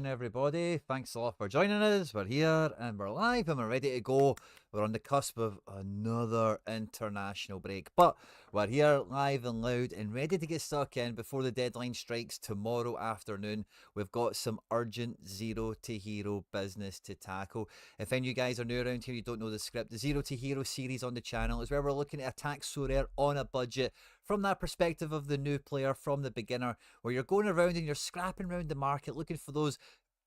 Everybody, thanks a lot for joining us. We're here and we're live and we're ready to go. We're on the cusp of another international break, but we're here live and loud and ready to get stuck in before the deadline strikes tomorrow afternoon. We've got some urgent Zero to Hero business to tackle. If any of you guys are new around here, you don't know the script, the Zero to Hero series on the channel is where we're looking at attack Sorare on a budget from that perspective of the new player, from the beginner, where you're going around and you're scrapping around the market looking for those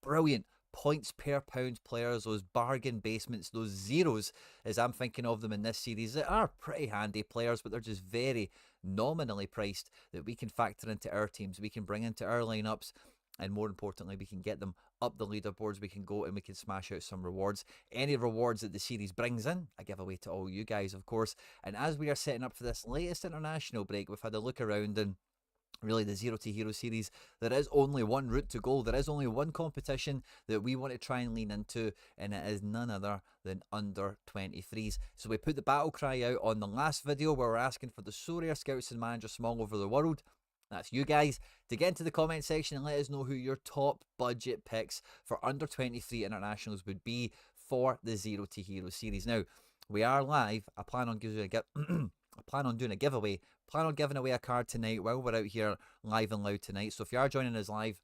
brilliant points per pound players, those bargain basements, those zeros, as I'm thinking of them in this series, that are pretty handy players, but they're just very nominally priced that we can factor into our teams, we can bring into our lineups, and more importantly, we can get them up the leaderboards. We can go and we can smash out some rewards. Any rewards that the series brings in, I give away to all you guys, of course. And as we are setting up for this latest international break, we've had a look around and really the Zero to Hero series, there is only one route to go. There is only one competition that we want to try and lean into, and it is none other than under 23s. So we put the battle cry out on the last video where we're asking for the Sorare scouts and managers from all over the world. That's you guys, to get into the comment section and let us know who your top budget picks for under 23 internationals would be for the Zero to Hero series. Now, we are live. I plan on doing a giveaway. Plan on giving away a card tonight while we're out here live and loud tonight. So if you are joining us live,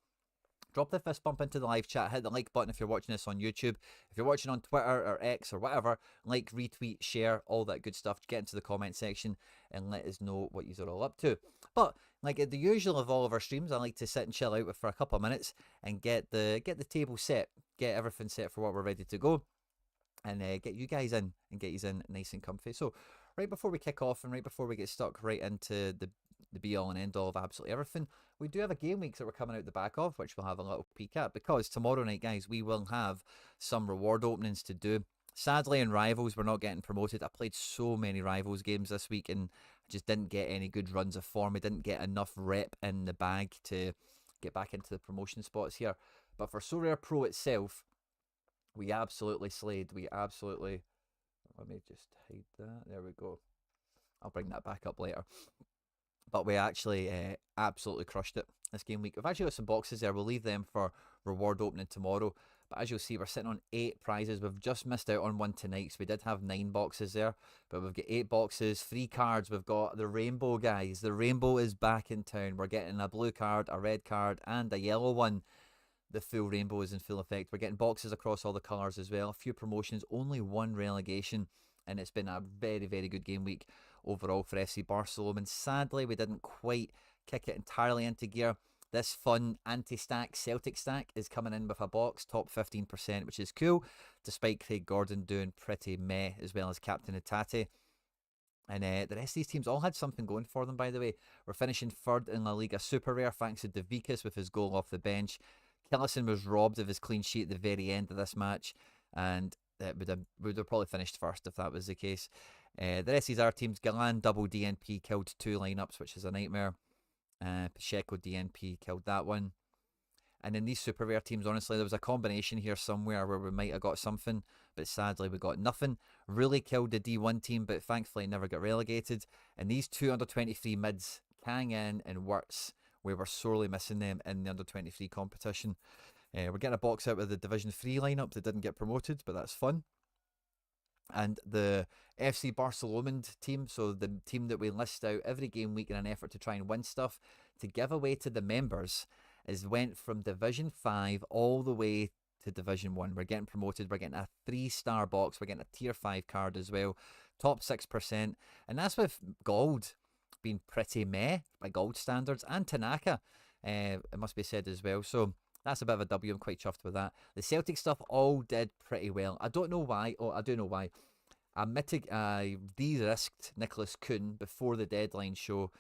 drop the fist bump into the live chat, hit the like button if you're watching this on YouTube. If you're watching on Twitter or X or whatever, like, retweet, share, all that good stuff. Get into the comment section and let us know what you're all up to. But like at the usual of all of our streams, I like to sit and chill out for a couple of minutes and get the table set, get everything set for what we're ready to go, and get you guys in and get you in nice and comfy. So right before we kick off and right before we get stuck right into the be all and end all of absolutely everything, we do have a game week that we're coming out the back of, which we'll have a little peek at, because tomorrow night, guys, we will have some reward openings to do. Sadly, in Rivals, we're not getting promoted. I played so many Rivals games this week and I just didn't get any good runs of form. I didn't get enough rep in the bag to get back into the promotion spots here. But for Sorare Pro itself, we absolutely slayed. We absolutely... Let me just hide that. There we go. I'll bring that back up later. but we actually absolutely crushed it this game week. We've actually got some boxes there. We'll leave them for reward opening tomorrow. But as you'll see, we're sitting on 8 prizes. We've just missed out on one tonight, so we did have 9 boxes there. But we've got 8 boxes, 3 cards. We've got the rainbow, guys. The rainbow is back in town. We're getting a blue card, a red card, and a yellow one. The full rainbow is in full effect. We're getting boxes across all the colours as well. A few promotions, only 1 relegation. And it's been a very, very good game week overall for FC Barcelona. And sadly, we didn't quite kick it entirely into gear. This fun anti-stack Celtic stack is coming in with a box, top 15%, which is cool, despite Craig Gordon doing pretty meh, as well as Captain Hatate. And the rest of these teams all had something going for them, by the way. We're finishing 3rd in La Liga Super Rare, thanks to De Vicas with his goal off the bench. Killison was robbed of his clean sheet at the very end of this match, and it would have probably finished 1st if that was the case. The rest of these are teams. Galan double DNP killed 2 lineups, which is a nightmare. Pacheco DNP killed that one. And in these super rare teams, honestly, there was a combination here somewhere where we might have got something, but sadly we got nothing. Really killed the D1 team, but thankfully never got relegated. And these 2 under-23 mids, Kang In and Wirtz, we were sorely missing them in the under-23 competition. We're getting a box out with the Division 3 lineup that didn't get promoted, but that's fun. And the FC Barcelona team, so the team that we list out every game week in an effort to try and win stuff, to give away to the members, is went from Division 5 all the way to Division 1. We're getting promoted. We're getting a 3-star box. We're getting a Tier 5 card as well. Top 6%. And that's with gold being pretty meh by gold standards. And Tanaka, it must be said as well. So that's a bit of a W. I'm quite chuffed with that. The Celtic stuff all did pretty well. I don't know why. Oh, I do know why. I de-risked Nicholas Kuhn before the deadline show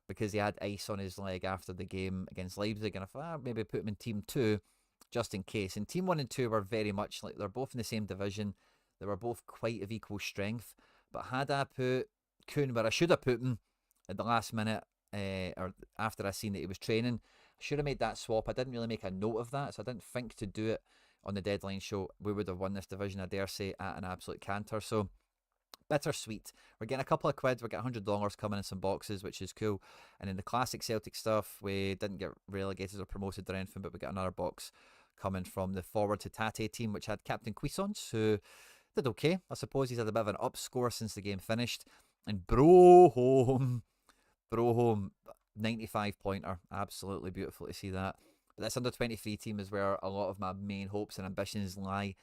because he had ice on his leg after the game against Leipzig, and I thought maybe put him in Team 2 just in case. And Team 1 and 2 were very much like they're both in the same division. They were both quite of equal strength. But had I put Kuhn where I should have put him at the last minute, or after I seen that he was training, I should have made that swap. I didn't really make a note of that, so I didn't think to do it on the deadline show. We would have won this division, I dare say, at an absolute canter. So bittersweet. We're getting a couple of quid. We're getting $100 coming in some boxes, which is cool. And in the classic Celtic stuff, we didn't get relegated or promoted or anything, but we got another box coming from the Forward to Tate team, which had Captain Cuisance, who did okay. I suppose he's had a bit of an up score since the game finished. And Brohome, 95 pointer. Absolutely beautiful to see that. But this under 23 team is where a lot of my main hopes and ambitions lie.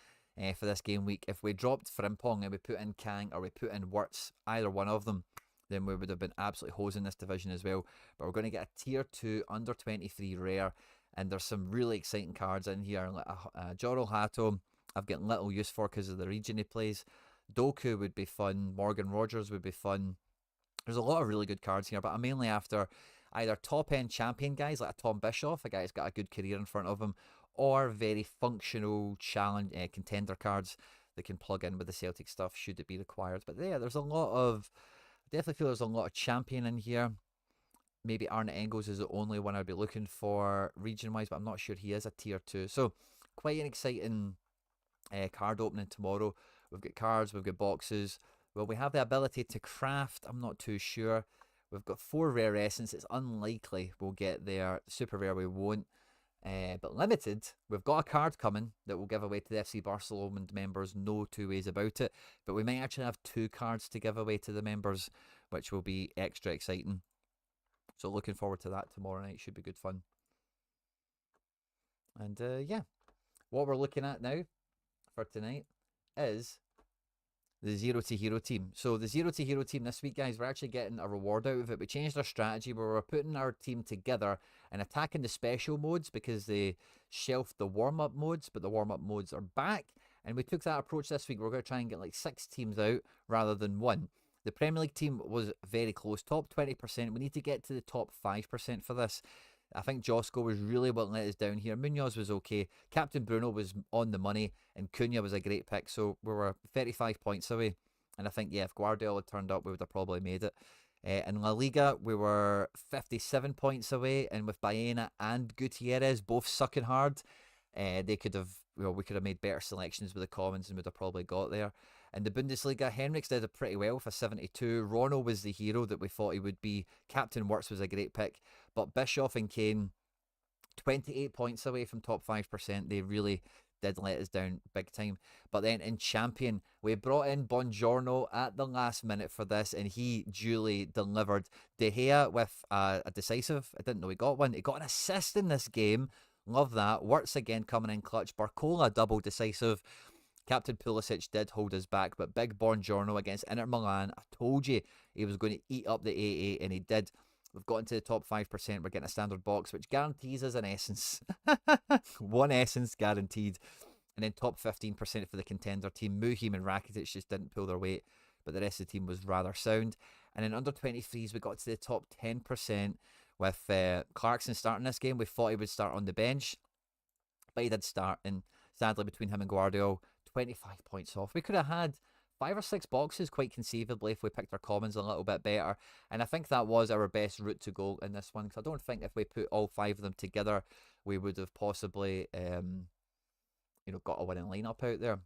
For this game week. If we dropped Frimpong and we put in Kang or we put in Wirtz, either one of them, then we would have been absolutely hosing this division as well. But we're going to get a Tier 2 under 23 rare, and there's some really exciting cards in here. Like Jorel Hato, I've got little use for because of the region he plays. Doku would be fun. Morgan Rogers would be fun. There's a lot of really good cards here, but I'm mainly after either top-end champion guys like a Tom Bischoff, a guy who's got a good career in front of him, or very functional challenge contender cards that can plug in with the Celtic stuff should it be required. But yeah, there's a lot of, I definitely feel there's a lot of champion in here. Maybe Arne Engels is the only one I'd be looking for region-wise, but I'm not sure he is a Tier 2. So quite an exciting card opening tomorrow. We've got cards, we've got boxes. Well, we have the ability to craft. I'm not too sure. We've got 4 rare essence. It's unlikely we'll get there. Super rare we won't. But limited, we've got a card coming that we'll give away to the FC Barcelona members. No two ways about it. But we might actually have 2 cards to give away to the members, which will be extra exciting. So looking forward to that tomorrow night. Should be good fun. And yeah, what we're looking at now for tonight is the 0 to Hero team. So the 0 to Hero team this week, guys, we're actually getting a reward out of it. We changed our strategy where we're putting our team together and attacking the special modes because they shelved the warm-up modes, but the warm-up modes are back. And we took that approach this week. We're going to try and get like 6 teams out rather than 1. The Premier League team was very close, top 20%. We need to get to the top 5% for this. I think Josko was really what let us down here. Munoz was okay. Captain Bruno was on the money, and Cunha was a great pick. So we were 35 points away. And I think, yeah, if Guardiola had turned up, we would have probably made it. In La Liga, we were 57 points away, and with Baena and Gutierrez both sucking hard, they could have, well, we could have made better selections with the commons and would have probably got there. In the Bundesliga, Henriks did it pretty well for 72. Ronald was the hero that we thought he would be. Captain Works was a great pick. But Bischoff and Kane, 28 points away from top 5%. They really did let us down big time. But then in Champion, we brought in Buongiorno at the last minute for this, and he duly delivered. De Gea with a decisive. I didn't know he got one. He got an assist in this game. Love that. Works again coming in clutch. Barcola double decisive. Captain Pulisic did hold us back, but big Buongiorno against Inter Milan. I told you he was going to eat up the AA, and he did. We've got into the top 5%. We're getting a standard box, which guarantees us an essence. One essence guaranteed. And then top 15% for the contender team. Muhim and Rakitic just didn't pull their weight, but the rest of the team was rather sound. And in under 23s, we got to the top 10% with Clarkson starting this game. We thought he would start on the bench, but he did start. And sadly, between him and Guardiola, 25 points off. We could have had 5 or 6 boxes quite conceivably if we picked our commons a little bit better. And I think that was our best route to goal in this one, because I don't think if we put all 5 of them together, we would have possibly, got a winning lineup out there.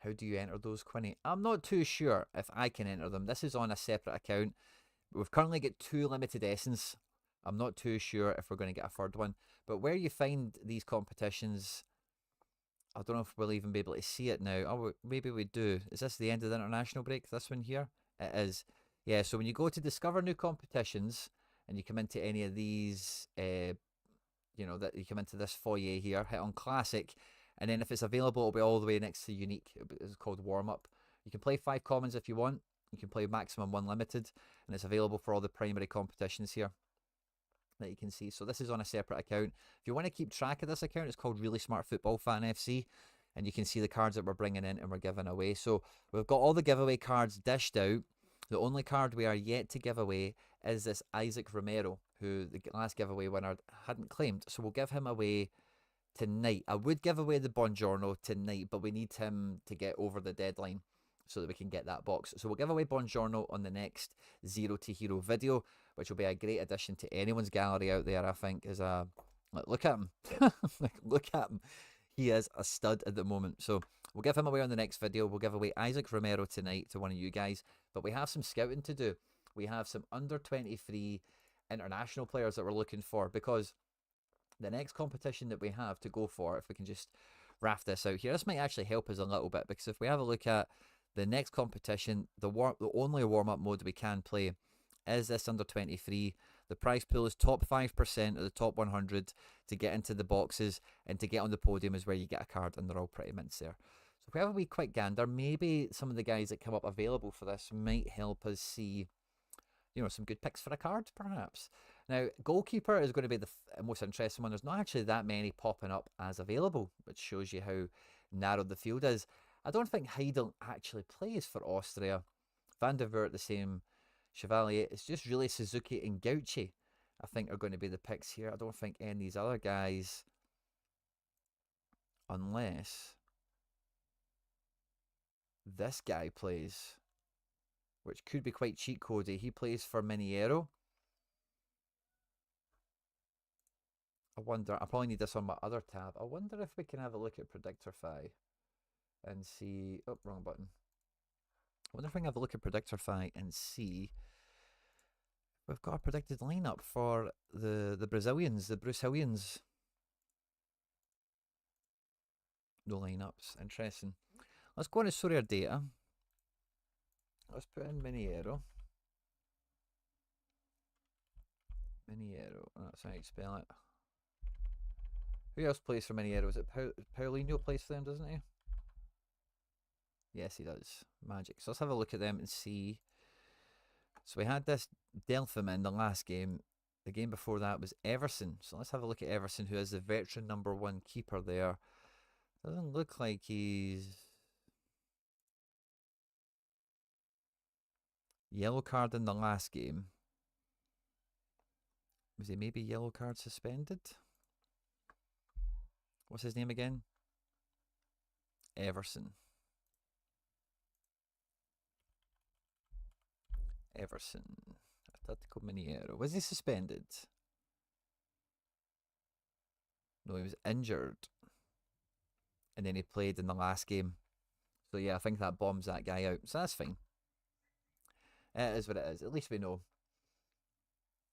How do you enter those, Quinny? I'm not too sure if I can enter them. This is on a separate account. We've currently got 2 limited essence. I'm not too sure if we're going to get a third one. But where you find these competitions, I don't know if we'll even be able to see it now. Oh, maybe we do. Is this the end of the international break, this one here? It is. Yeah, so when you go to discover new competitions and you come into any of these, that you come into this foyer here, hit on classic, and then if it's available, it'll be all the way next to unique. It's called warm up. You can play 5 commons if you want. You can play maximum 1 limited, and it's available for all the primary competitions here that you can see. So this is on a separate account. If you want to keep track of this account, it's called Really Smart Football Fan FC, and you can see the cards that we're bringing in and we're giving away. So we've got all the giveaway cards dished out. The only card we are yet to give away is this Isaac Romero, who the last giveaway winner hadn't claimed. So we'll give him away tonight. I would give away the Buongiorno tonight, but we need him to get over the deadline so that we can get that box. So we'll give away Buongiorno on the next Zero to Hero video, which will be a great addition to anyone's gallery out there, I think. Look at him. Look at him. He is a stud at the moment. So we'll give him away on the next video. We'll give away Isaac Romero tonight to one of you guys. But we have some scouting to do. We have some under 23 international players that we're looking for, because the next competition that we have to go for, if we can just raft this out here, this might actually help us a little bit, because if we have a look at the next competition, the only warm-up mode we can play is this under 23. The prize pool is top 5% of the top 100 to get into the boxes, and to get on the podium is where you get a card, and they're all pretty mints there. So if we have a wee quick gander, maybe some of the guys that come up available for this might help us see, some good picks for a card, perhaps. Now, goalkeeper is going to be the most interesting one. There's not actually that many popping up as available, which shows you how narrow the field is. I don't think Heidel actually plays for Austria. Van der Voort the same. Chevalier. It's just really Suzuki and Gauchi, I think, are going to be the picks here. I don't think any of these other guys, unless this guy plays, which could be quite cheat codey. He plays for Miniero. I wonder, I probably need this on my other tab. I wonder if we can have a look at Predictorfy and see, oh, wrong button. I wonder if we can have a look at Predictorfy and see, we've got a predicted lineup for the Brazilians, the Brazilians. No lineups, interesting. Let's go into Sorare data. Let's put in Miniero. Miniero, that's how you spell it. Who else plays for Miniero? Is it Paulinho plays for them, doesn't he? Yes, he does. Magic. So let's have a look at them and see. So we had this Delphim in the last game. The game before that was Everson. So let's have a look at Everson, who is the veteran #1 keeper there. Doesn't look like he's... Yellow card in the last game. Was he maybe yellow card suspended? What's his name again? Everson. Everson. Atletico Mineiro. Was he suspended? No, he was injured. And then he played in the last game. So yeah, I think that bombs that guy out. So that's fine. It is what it is. At least we know.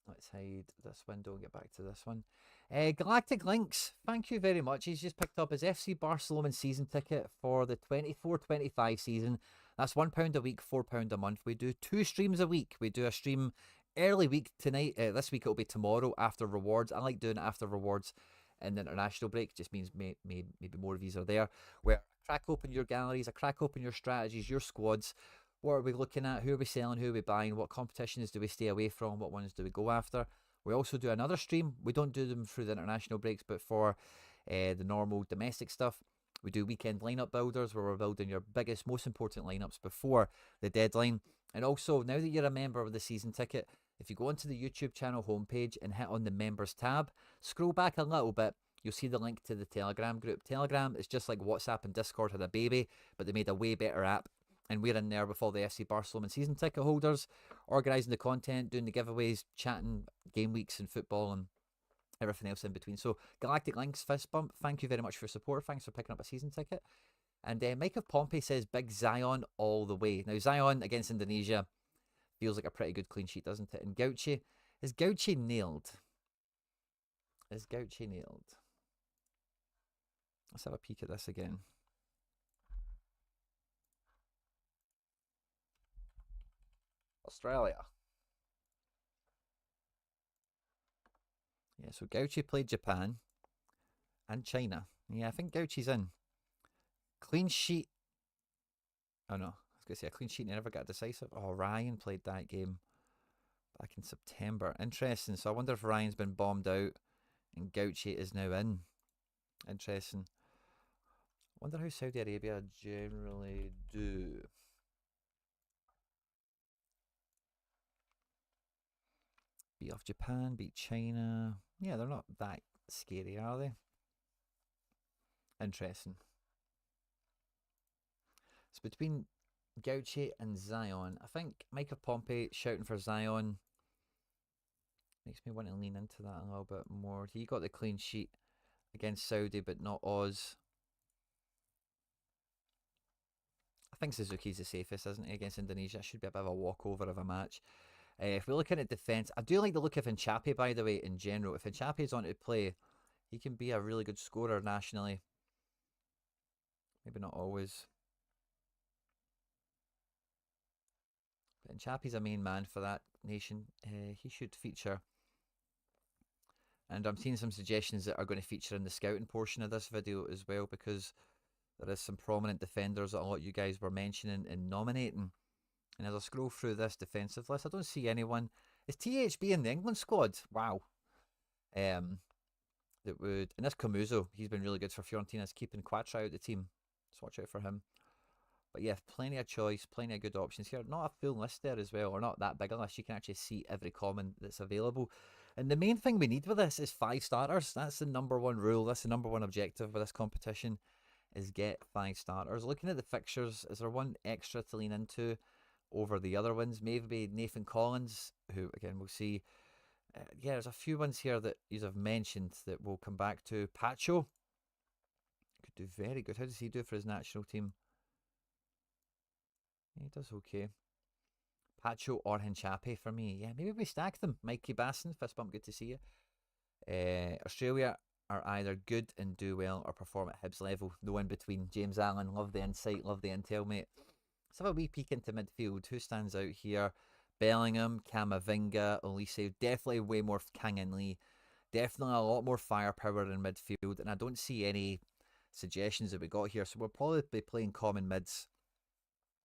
Let's hide this window and get back to this one. Galactic Links, thank you very much. He's just picked up his FC Barcelona season ticket for the 24-25 season. That's £1 a week, £4 a month. We do 2 streams a week. We do a stream early week tonight. This week it'll be tomorrow after rewards. I like doing it after rewards in the international break. Just means maybe more of these are there. Where I crack open your galleries, I crack open your strategies, your squads. What are we looking at? Who are we selling? Who are we buying? What competitions do we stay away from? What ones do we go after? We also do another stream. We don't do them through the international breaks, but for the normal domestic stuff, we do weekend lineup builders where we're building your biggest, most important lineups before the deadline. And also, now that you're a member of the season ticket, if you go onto the YouTube channel homepage and hit on the members tab, scroll back a little bit, you'll see the link to the Telegram group. Telegram is just like WhatsApp and Discord had a baby, but they made a way better app. And we're in there with all the FC Barcelona season ticket holders, organising the content, doing the giveaways, chatting game weeks and football and everything else in between. So Galactic Links, fist bump, thank you very much for your support. Thanks for picking up a season ticket. And Mike of Pompey says Big Zion all the way. Now Zion against Indonesia feels like a pretty good clean sheet, doesn't it? And Gauchi, is Gauchi nailed? Is Gauchi nailed? Let's have a peek at this again. Australia. Yeah, so Gauchi played Japan and China. Yeah, I think Gauchi's in. Clean sheet. Oh no, I was going to say a clean sheet never got decisive. Oh, Ryan played that game back in September. Interesting. So I wonder if Ryan's been bombed out and Gauchi is now in. Interesting. Wonder how Saudi Arabia generally do. Beat off Japan, beat China. Yeah, they're not that scary, are they? Interesting. It's between Gauchi and Zion. I think Micah Pompey shouting for Zion makes me want to lean into that a little bit more. He got the clean sheet against Saudi, but not Oz. I think Suzuki's the safest, isn't he, against Indonesia? Should be a bit of a walkover of a match. If we're looking at defence, I do like the look of Hinchapi, by the way, in general. If Hinchapi's on to play, he can be a really good scorer nationally. Maybe not always. But Hinchapi's a main man for that nation. He should feature. And I'm seeing some suggestions that are going to feature in the scouting portion of this video as well, because there is some prominent defenders that a lot of you guys were mentioning and nominating. And as I scroll through this defensive list, I don't see anyone. Is THB in the England squad? Wow. That would, and this Camuso, he's been really good for Fiorentina's keeping Quattro out of the team. So watch out for him. But yeah, plenty of choice, plenty of good options here. Not a full list there as well, or not that big a list. You can actually see every common that's available. And the main thing we need with this is 5 starters. That's the number one rule. That's the number one objective with this competition, is get 5 starters. Looking at the fixtures, is there one extra to lean into over the other ones? Maybe Nathan Collins, who again we'll see. Yeah, there's a few ones here that you have mentioned that we'll come back to. Pacho could do very good. How does he do for his national team? He does okay. Pacho or Hinchapi for me. Yeah, maybe we stack them. Mikey Basson, fist bump, good to see you. Australia are either good and do well or perform at Hibs level. No in between. James Allen, love the insight, love the intel, mate. Let's have a wee peek into midfield. Who stands out here? Bellingham, Camavinga, Olise. Definitely way more Kang and Lee. Definitely a lot more firepower in midfield. And I don't see any suggestions that we got here. So we'll probably be playing common mids,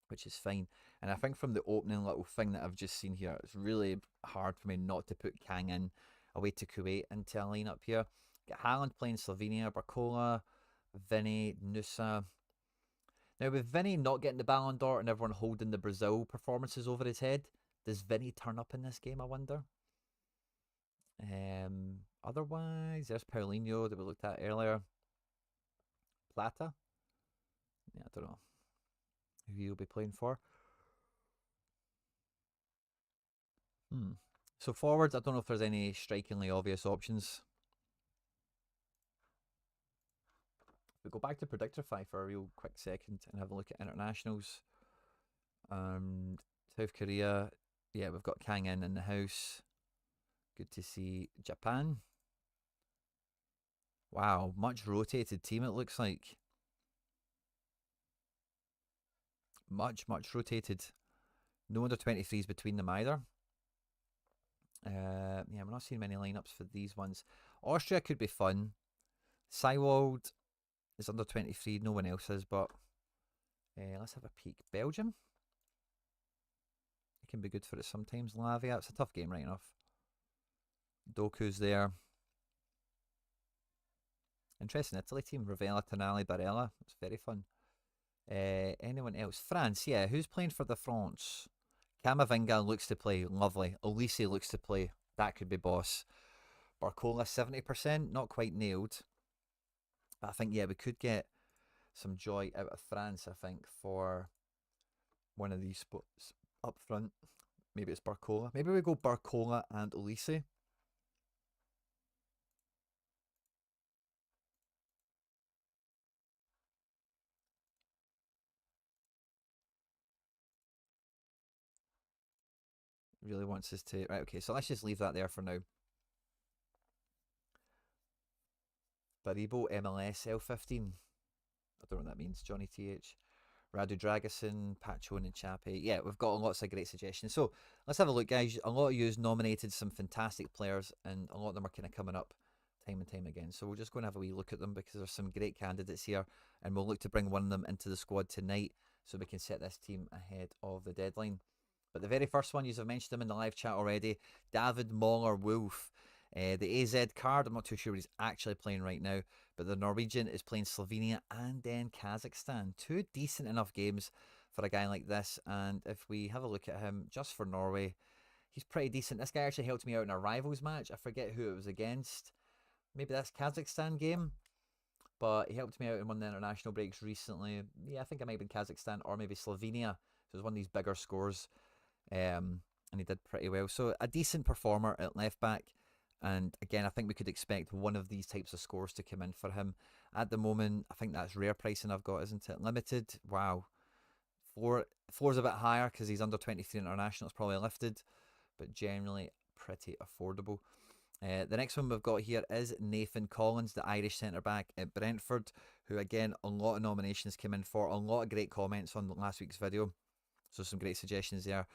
which is fine. And I think from the opening little thing that I've just seen here, it's really hard for me not to put Kang in away to Kuwait into a lineup here. Get Haaland playing Slovenia, Barcola, Vinny, Nusa. Now, with Vinny not getting the Ballon d'Or and everyone holding the Brazil performances over his head, does Vinny turn up in this game, I wonder? Otherwise, there's Paulinho that we looked at earlier. Plata? Yeah, I don't know who he'll be playing for. So forwards, I don't know if there's any strikingly obvious options. We go back to Predictify for a real quick second and have a look at internationals. South Korea, yeah, we've got Kang in the house. Good to see Japan. Wow, much rotated team it looks like. Much rotated. No under 23s between them either. Yeah, we're not seeing many lineups for these ones. Austria could be fun. Seiwald is under 23, no one else is, but let's have a peek. Belgium? It can be good for it sometimes. Lavia, it's a tough game, right enough. Doku's there. Interesting Italy team. Ravella, Tonali, Barella. It's very fun. Anyone else? France, yeah. Who's playing for the France? Camavinga looks to play. Lovely. Elise looks to play. That could be boss. Barcola, 70%. Not quite nailed. But I think, yeah, we could get some joy out of France, I think, for one of these spots up front. Maybe it's Barcola. Maybe we go Barcola and Elise. Really wants us to... Right, okay, so let's just leave that there for now. Baribo, MLS, L15. I don't know what that means. Johnny TH. Radu Dragusin, Pacho and Chape. Yeah, we've got lots of great suggestions. So let's have a look, guys. A lot of you nominated some fantastic players, and a lot of them are kind of coming up time and time again. So we're just going to have a wee look at them because there's some great candidates here, and we'll look to bring one of them into the squad tonight so we can set this team ahead of the deadline. But the very first one, you have mentioned him in the live chat already, David Moller Wolf. The AZ card, I'm not too sure what he's actually playing right now, but the Norwegian is playing Slovenia and then Kazakhstan. Two decent enough games for a guy like this. And if we have a look at him just for Norway, he's pretty decent. This guy actually helped me out in a rivals match. I forget who it was against. Maybe that's Kazakhstan game. But he helped me out in one of the international breaks recently. Yeah, I think it might have been Kazakhstan or maybe Slovenia. So it was one of these bigger scores. And he did pretty well. So a decent performer at left back. And again, I think we could expect one of these types of scores to come in for him. At the moment, I think that's rare pricing I've got, isn't it? Limited. Wow. Floor's a bit higher because he's under 23 international. It's probably lifted, but generally pretty affordable. The next one we've got here is Nathan Collins, the Irish centre back at Brentford, who again a lot of nominations came in for, a lot of great comments on last week's video. So some great suggestions there.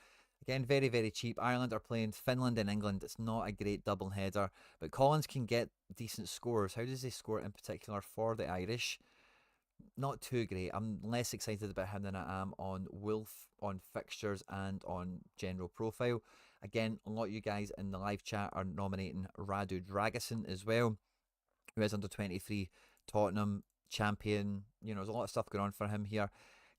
Again, very cheap. Ireland are playing Finland and England. It's not a great double header, but Collins can get decent scores. How does he score in particular for the Irish? Not too great. I'm less excited about him than I am on Wolf, on fixtures, and on general profile. Again, a lot of you guys in the live chat are nominating Radu Dragusin as well, who is under 23, Tottenham champion. You know, there's a lot of stuff going on for him here.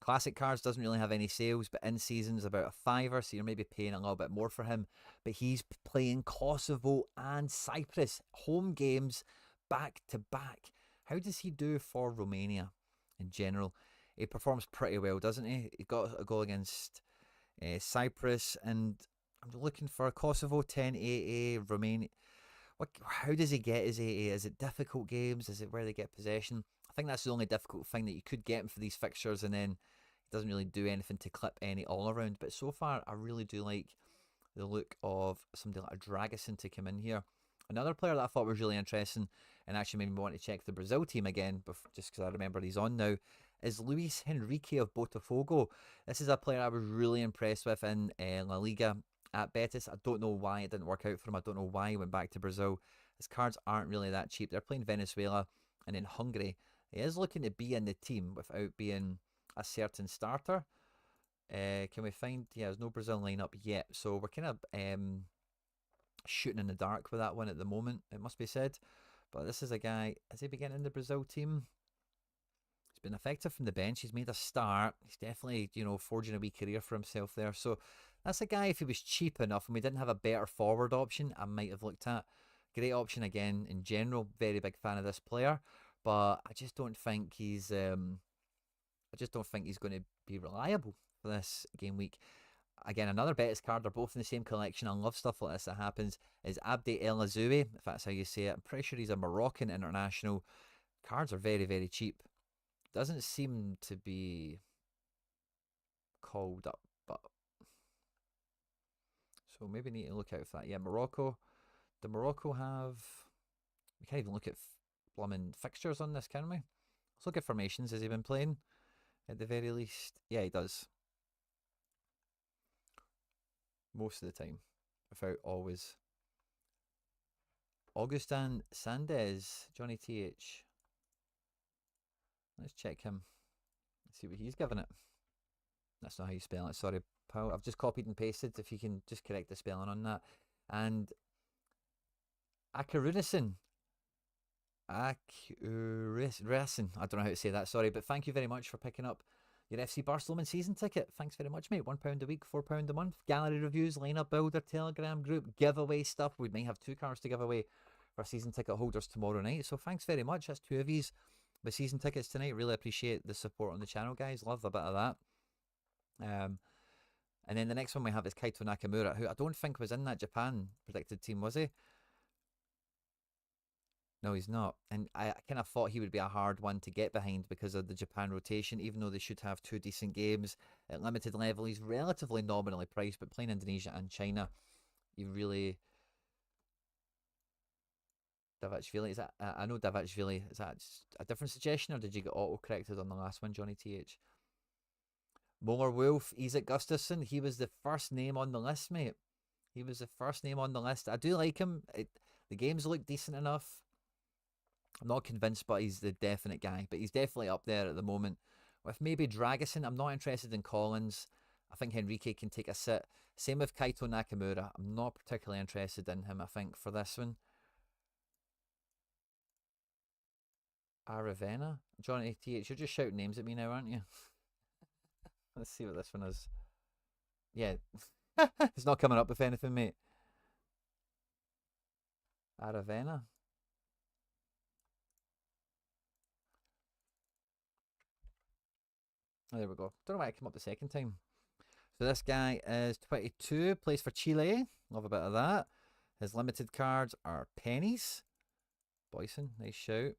Classic cards doesn't really have any sales, but in season is about a £5, so you're maybe paying a little bit more for him. But he's playing Kosovo and Cyprus, home games back to back. How does he do for Romania in general? He performs pretty well, doesn't he? He got a goal against Cyprus, and I'm looking for Kosovo 10 AA, Romania. How does he get his AA? Is it difficult games? Is it where they get possession? I think that's the only difficult thing that you could get him for these fixtures, and then he doesn't really do anything to clip any all around. But so far, I really do like the look of somebody like a Dragusin to come in here. Another player that I thought was really interesting and actually made me want to check the Brazil team again, just because I remember he's on now, is Luis Henrique of Botafogo. This is a player I was really impressed with in La Liga at Betis. I don't know why it didn't work out for him. I don't know why he went back to Brazil. His cards aren't really that cheap. They're playing Venezuela and in Hungary. He is looking to be in the team without being a certain starter. Can we find... Yeah, there's no Brazil lineup yet. So we're kind of shooting in the dark with that one at the moment, it must be said. But this is a guy... Is he beginning in the Brazil team? He's been effective from the bench. He's made a start. He's definitely, you know, forging a wee career for himself there. So that's a guy, if he was cheap enough and we didn't have a better forward option, I might have looked at. Great option again in general. Very big fan of this player. But I just don't think he's going to be reliable for this game week. Again, another Betis card. They're both in the same collection. I love stuff like this that happens. Is Abde El Azoui, if that's how you say it. I'm pretty sure he's a Moroccan international. Cards are very cheap. doesn't seem to be called up, but so maybe need to look out for that. Yeah, Morocco. Do Morocco have? We can't even look at blooming fixtures on this, can we? Let's look at formations. Has he been playing at the very least? Yeah, he does. Most of the time, without always. Augustin Sandez, Johnny TH. Let's check him. Let's see what he's given it. That's not how you spell it. Sorry, pal. I've just copied and pasted. If you can just correct the spelling on that. And Akarunison. Akarunison. I don't know how to say that. Sorry, but thank you very much for picking up your FC Barcelona season ticket. Thanks very much, mate. £1 a week, £4 a month. Gallery reviews, lineup builder, Telegram group, giveaway stuff. We may have 2 cards to give away for season ticket holders tomorrow night. So thanks very much. That's 2 of these with season tickets tonight. Really appreciate the support on the channel, guys. Love a bit of that. And then the next one we have is Kaito Nakamura, who I don't think was in that Japan predicted team, was he? No, he's not. And I kind of thought he would be a hard one to get behind because of the Japan rotation, even though they should have 2 decent games at limited level. He's relatively nominally priced, but playing Indonesia and China, you really... Davachvili, is that... I know Davachvili, is that a different suggestion, or did you get auto-corrected on the last one, Johnny TH? Molar Wolf, Isak Gustafsson, he was the first name on the list, mate. He was the first name on the list. I do like him. The games look decent enough. I'm not convinced, but he's the definite guy. But he's definitely up there at the moment. With maybe Dragusin, I'm not interested in Collins. I think Henrique can take a sit. Same with Kaito Nakamura. I'm not particularly interested in him, I think, for this one. Aravena? Johnny TH, you're just shouting names at me now, aren't you? Let's see what this one is. Yeah. It's not coming up with anything, mate. Aravena? Oh, there we go. Don't know why I came up the second time. So this guy is 22, plays for Chile. Love a bit of that. His limited cards are pennies. Boyson, nice shout.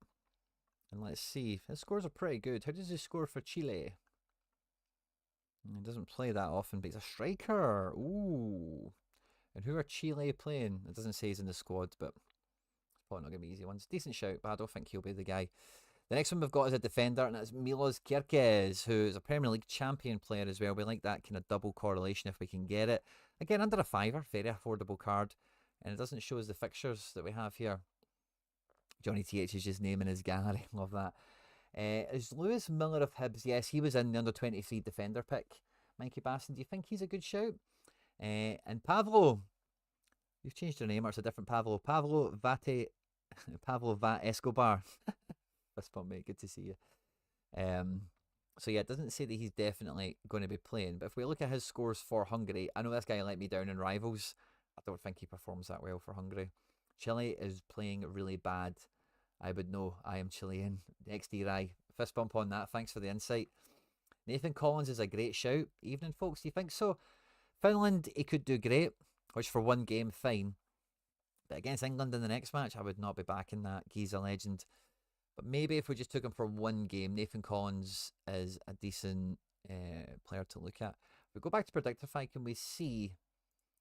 And let's see. His scores are pretty good. How does he score for Chile? He doesn't play that often, but he's a striker. Ooh. And who are Chile playing? It doesn't say he's in the squad, but it's probably not going to be easy ones. Decent shout, but I don't think he'll be the guy. The next one we've got is a defender, and it's Milos Kerkez, who's a Premier League champion player as well. We like that kind of double correlation if we can get it. Again, under a £5, very affordable card. And it doesn't show us the fixtures that we have here. Johnny TH is just naming his gallery. Love that. Is Lewis Miller of Hibs? Yes, he was in the under-23 defender pick. Mikey Basson, do you think he's a good shout? And Pavlo, you've changed your name, or it's a different Pavlo. Pavlo Vat Escobar. Fist bump, mate. Good to see you. So yeah, it doesn't say that he's definitely going to be playing. But if we look at his scores for Hungary, I know this guy let me down in Rivals. I don't think he performs that well for Hungary. Chile is playing really bad. I would know. I am Chilean. XD fist bump on that. Thanks for the insight. Nathan Collins is a great shout. Evening, folks. Do you think so? Finland, he could do great, which for one game, fine. But against England in the next match, I would not be backing that. He's a legend. But maybe if we just took him for one game, Nathan Collins is a decent player to look at. If we go back to Predictify, can we see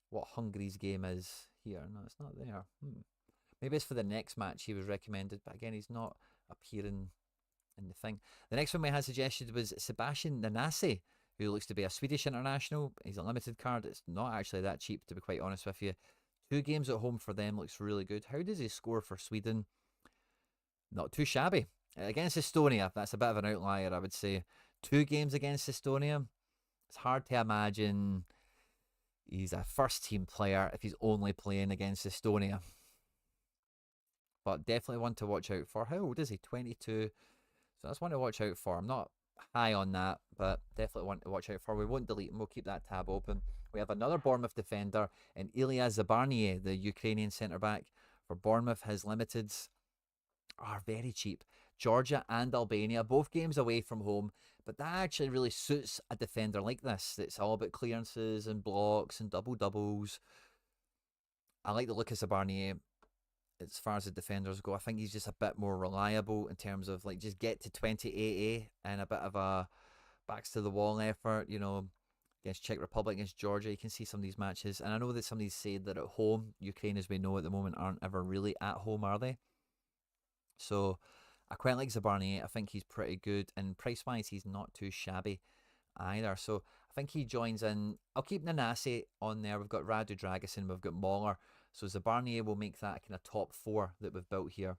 what Hungary's game is here? No, it's not there. Maybe it's for the next match he was recommended, but again, he's not appearing in the thing. The next one we had suggested was Sebastian Nanasi, who looks to be a Swedish international. He's a limited card. It's not actually that cheap, to be quite honest with you. 2 games at home for them looks really good. How does he score for Sweden? Not too shabby. Against Estonia, that's a bit of an outlier, I would say. 2 games against Estonia. It's hard to imagine he's a first-team player if he's only playing against Estonia. But definitely one to watch out for. How old is he? 22. So that's one to watch out for. I'm not high on that, but definitely one to watch out for. We won't delete him. We'll keep that tab open. We have another Bournemouth defender in Ilya Zabarnie, the Ukrainian centre-back for Bournemouth. His limiteds are very cheap. Georgia and Albania, both games away from home, but that actually really suits a defender like this. It's all about clearances and blocks and double doubles. I like the look of Zabarnie. as far as the defenders go. I think he's just a bit more reliable in terms of like just get to 28A and a bit of a backs to the wall effort, you know, against Czech Republic, against Georgia. You can see some of these matches. And I know that somebody's said that at home, Ukraine, as we know at the moment, aren't ever really at home, are they? So I quite like Zabarny. I think he's pretty good. And price wise, he's not too shabby either. So I think he joins in. I'll keep Nanasi on there. We've got Radu Dragusin, we've got Mauler. So Zabarnier will make that kind of top four that we've built here.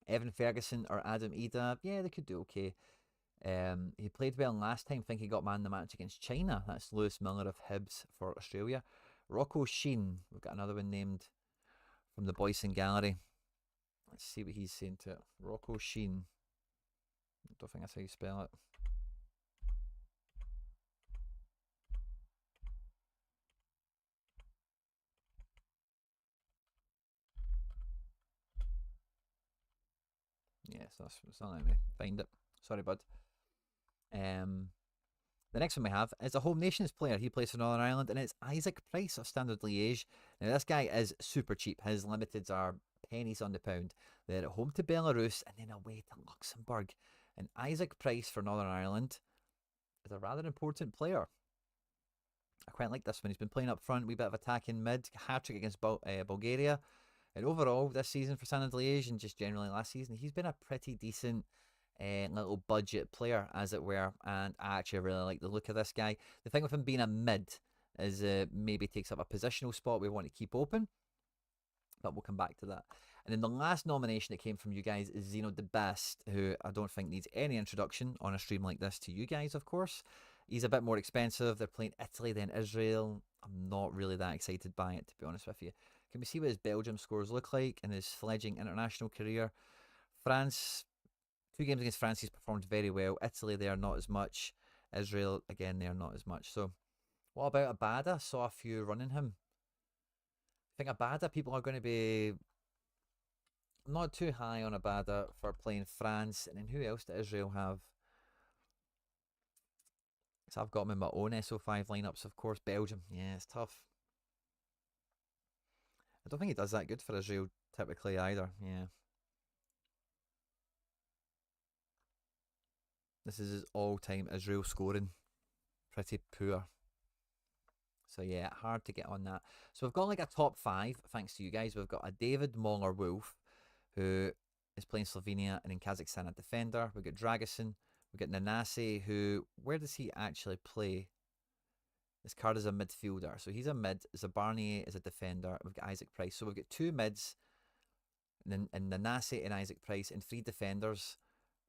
Evan Ferguson or Adam Ida, yeah, they could do okay. He played well last time. I think he got man the match against China. That's Lewis Miller of Hibs for Australia. Rocco Sheen, we've got another one named from the Boyson Gallery. Let's see what he's saying to it. Rocco Sheen. I don't think that's how you spell it. Yes, that's not letting me find it. Sorry, bud. The next one we have is a home nations player. He plays for Northern Ireland, and it's Isaac Price of Standard Liège. Now, this guy is super cheap. His limiteds are pennies on the pound. They're at home to Belarus and then away to Luxembourg. And Isaac Price for Northern Ireland is a rather important player. I quite like this one. He's been playing up front, wee bit of attacking mid, hat-trick against Bulgaria. And overall, this season for Standard Liège and just generally last season, he's been a pretty decent little budget player, as it were. And I actually really like the look of this guy. The thing with him being a mid is maybe takes up a positional spot we want to keep open. But we'll come back to that. And then the last nomination that came from you guys is Zeno the Best, who I don't think needs any introduction on a stream like this to you guys, of course. He's a bit more expensive. They're playing Italy, then Israel. I'm not really that excited by it, to be honest with you. Can we see what his Belgium scores look like in his fledgling international career? France, 2 games against France, he's performed very well. Italy, they are not as much. Israel, again, they are not as much. So, what about Abada? Saw a few running him. I think Abada, people are going to be not too high on Abada for playing France. And then who else does Israel have? So I've got him in my own SO5 lineups, of course. Belgium, yeah, it's tough. I don't think he does that good for Israel typically either. Yeah. This is his all-time Israel scoring. Pretty poor. So yeah, hard to get on that. So we've got like a top 5, thanks to you guys. We've got a David Moller Wolf, who is playing Slovenia and in Kazakhstan a defender. We've got Dragusin. We've got Nanasi, who, where does he actually play? This card is a midfielder. So he's a mid. Zabarnier is a defender. We've got Isaac Price. So we've got 2 mids, and Nanasi and Isaac Price, and 3 defenders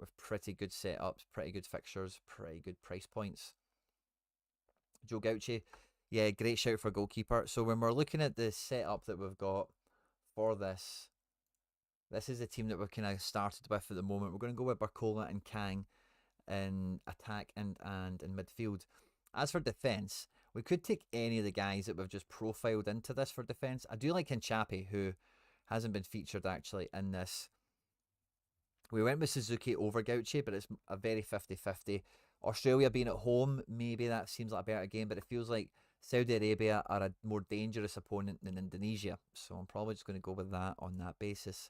with pretty good setups, pretty good fixtures, pretty good price points. Joe Gauchi, yeah, great shout for goalkeeper. So when we're looking at the setup that we've got for this, this is the team that we've kind of started with at the moment. We're going to go with Barcola and Kang in attack and in midfield. As for defence, we could take any of the guys that we've just profiled into this for defence. I do like Hinchapi, who hasn't been featured actually in this. We went with Suzuki over Gauchi, but it's a very 50-50. Australia being at home, maybe that seems like a better game, but it feels like Saudi Arabia are a more dangerous opponent than Indonesia. So I'm probably just going to go with that on that basis.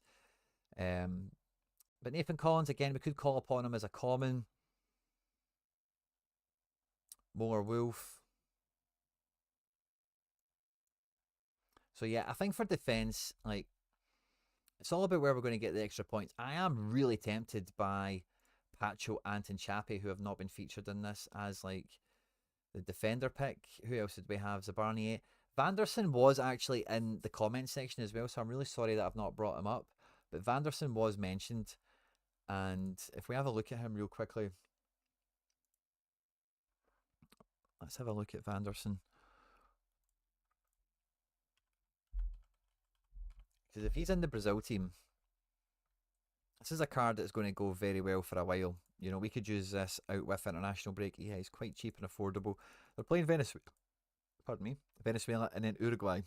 But Nathan Collins, again, we could call upon him as a common. Moore Wolf. So yeah, I think for defence, like, it's all about where we're going to get the extra points. I am really tempted by Pacho and Hinchapi, who have not been featured in this, as like the defender pick. Who else did we have? Zabarnier. Vanderson was actually in the comment section as well, so I'm really sorry that I've not brought him up. But Vanderson was mentioned. And if we have a look at him real quickly, let's have a look at Vanderson. Because if he's in the Brazil team, this is a card that's going to go very well for a while. You know, we could use this out with international break. Yeah, he's quite cheap and affordable. They're playing Venezuela. Pardon me. Venezuela and then Uruguay.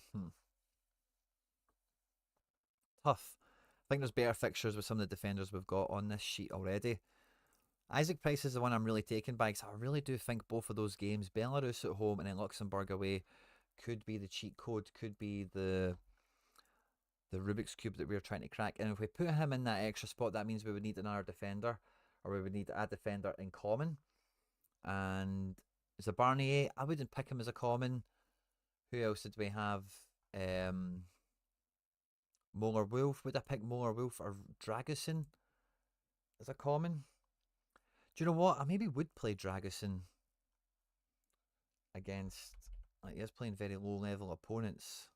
Tough. I think there's better fixtures with some of the defenders we've got on this sheet already. Isaac Price is the one I'm really taken by, because I really do think both of those games, Belarus at home and then Luxembourg away, could be the cheat code, could be the the Rubik's Cube that we were trying to crack. And if we put him in that extra spot, that means we would need another defender, or we would need a defender in common. And Zabarnier, I wouldn't pick him as a common. Who else did we have? Molar Wolf. Would I pick Molar Wolf or Dragusin as a common? Do you know what? I maybe would play Dragusin against, like, he is playing very low level opponents.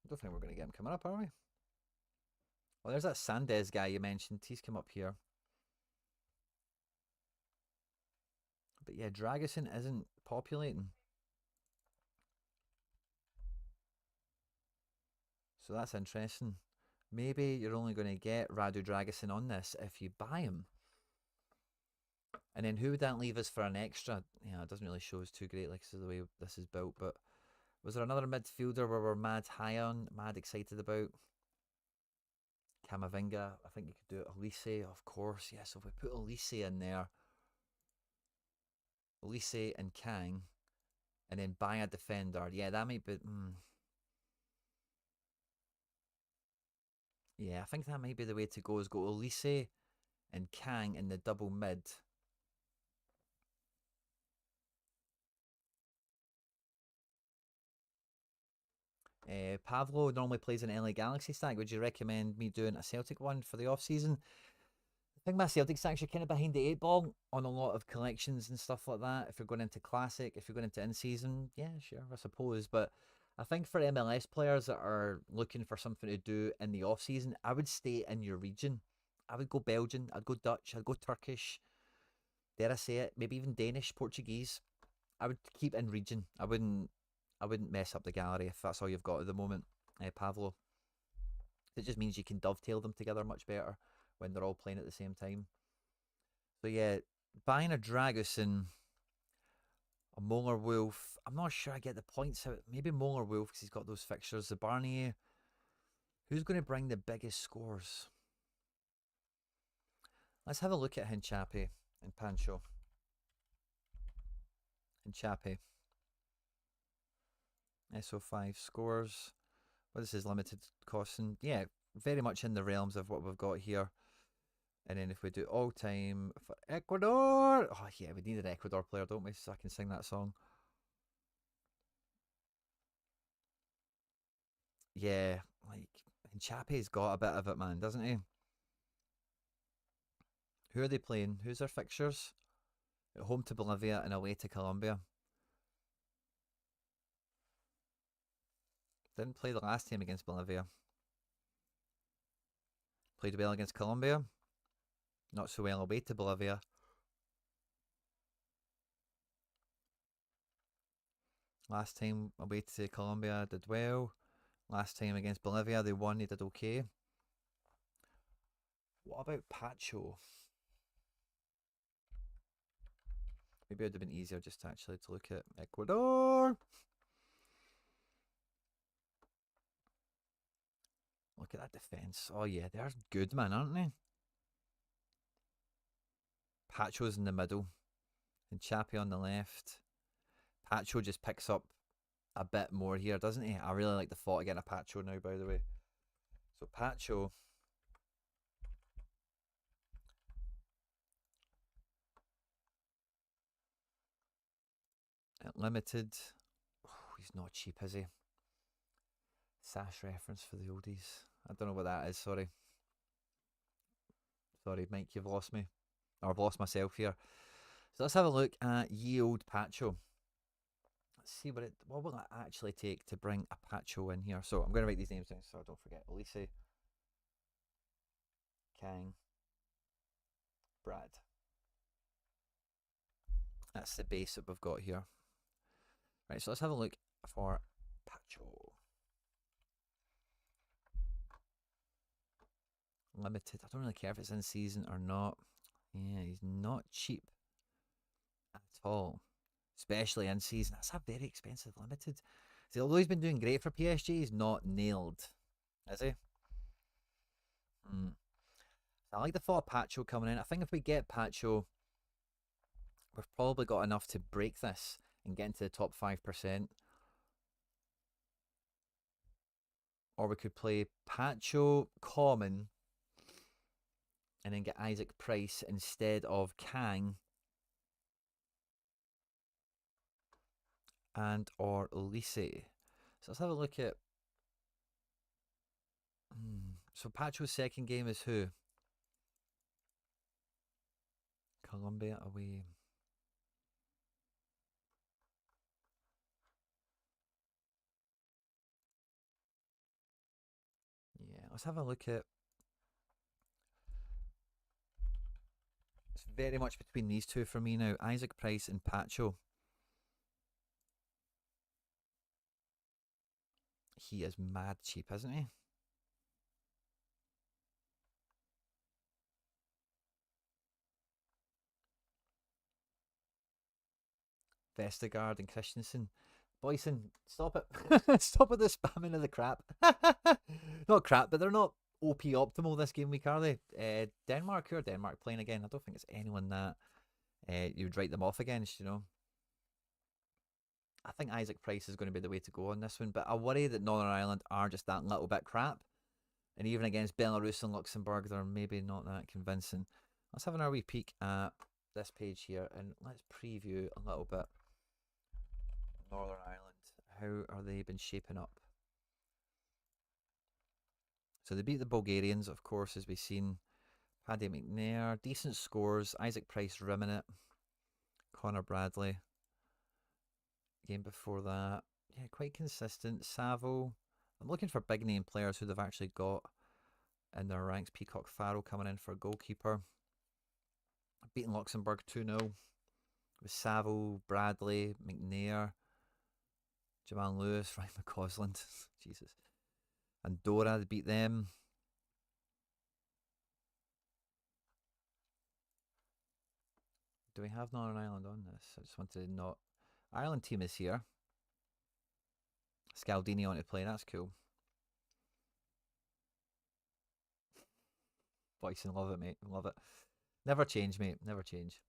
I don't think we're going to get him coming up, are we? Well, there's that Sandez guy you mentioned. He's come up here. But yeah, Dragusin isn't populating. So that's interesting. Maybe you're only going to get Radu Dragusin on this if you buy him. And then who would that leave us for an extra? Yeah, it doesn't really show us too great, like the way this is built. But was there another midfielder where we're mad high on, mad excited about? Camavinga, I think you could do it. Elise, of course. Yes, if we put Elise in there, Elise and Kang, and then buy a defender. Yeah, that might be. Yeah, I think that might be the way to go. Is go Elise and Kang in the double mid. Pavlo normally plays an LA Galaxy stack. Would you recommend me doing a Celtic one for the off season? I think my Celtic stacks are kind of behind the eight ball on a lot of collections and stuff like that. If you're going into Classic, if you're going into in season, yeah, sure, I suppose. But I think for MLS players that are looking for something to do in the off season, I would stay in your region. I would go Belgian, I'd go Dutch, I'd go Turkish. Dare I say it? Maybe even Danish, Portuguese. I would keep in region. I wouldn't mess up the gallery if that's all you've got at the moment, Pavlo. It just means you can dovetail them together much better when they're all playing at the same time. So yeah, buying a Dragusin, a Molar Wolf. I'm not sure I get the points out. Maybe Molar Wolf because he's got those fixtures. The Barnier. Who's going to bring the biggest scores? Let's have a look at Hinchapi and Pancho. Hinchapi. SO5 scores. What is his limited costing? Yeah, very much in the realms of what we've got here. And then if we do all time for Ecuador. Oh, yeah, we need an Ecuador player, don't we? So I can sing that song. Yeah, like, Chape's got a bit of it, man, doesn't he? Who are they playing? Who's their fixtures? At home to Bolivia and away to Colombia. Didn't play the last time against Bolivia. Played well against Colombia. Not so well away to Bolivia. Last time away to Colombia did well. Last time against Bolivia they won, they did okay. What about Pacho? Maybe it would have been easier just actually to look at Ecuador. Look at that defence. Oh yeah, they're good, man, aren't they? Pacho's in the middle and Chappie on the left. Pacho just picks up a bit more here, doesn't he? I really like the thought of getting a Pacho now, by the way. So Pacho. At limited. Oh, he's not cheap, is he? Sash reference for the oldies. I don't know what that is, sorry. Sorry, Mike, you've lost me. Or I've lost myself here. So let's have a look at Ye Old Pacho. Let's see what will it actually take to bring a Pacho in here. So I'm going to write these names down so I don't forget. Elise, Kang, Brad. That's the base that we've got here. Right, so let's have a look for Pacho. Limited. I don't really care if it's in season or not. Yeah, he's not cheap at all, especially in season. That's a very expensive limited. See, although he's been doing great for PSG, he's not nailed, is he? I like the thought of Pacho coming in. I think if we get Pacho, We've probably got enough to break this and get into the top 5%. Or we could play Pacho common and then get Isaac Price instead of Kang and or Lise. So let's have a look at. So Pacho's second game is who? Colombia away. Yeah, let's have a look at. It's very much between these two for me now. Isaac Price and Pacho. He is mad cheap, isn't he? Vestergaard and Christensen. Boyson, stop it. Stop with the spamming of the crap. Not crap, but they're not OP optimal this game week, are they? Denmark, who are Denmark playing again? I don't think it's anyone that you would write them off against, you know. I think Isaac Price is going to be the way to go on this one, but I worry that Northern Ireland are just that little bit crap. And even against Belarus and Luxembourg, they're maybe not that convincing. Let's have an wee peek at this page here and let's preview a little bit. Northern Ireland, how are they been shaping up? So they beat the Bulgarians, of course, as we've seen. Paddy McNair, decent scores. Isaac Price rimming it. Connor Bradley. Game before that, yeah, quite consistent. Savo. I'm looking for big name players who they've actually got in their ranks. Peacock Farrell coming in for a goalkeeper. Beating Luxembourg 2-0 with Savo, Bradley, McNair, Jamal Lewis, Ryan McCausland. Jesus. And Dora, they beat them. Do we have Northern Ireland on this? I just wanted to not. Ireland team is here. Scaldini on to play, that's cool. Boyson, love it, mate. Love it. Never change, mate. Never change.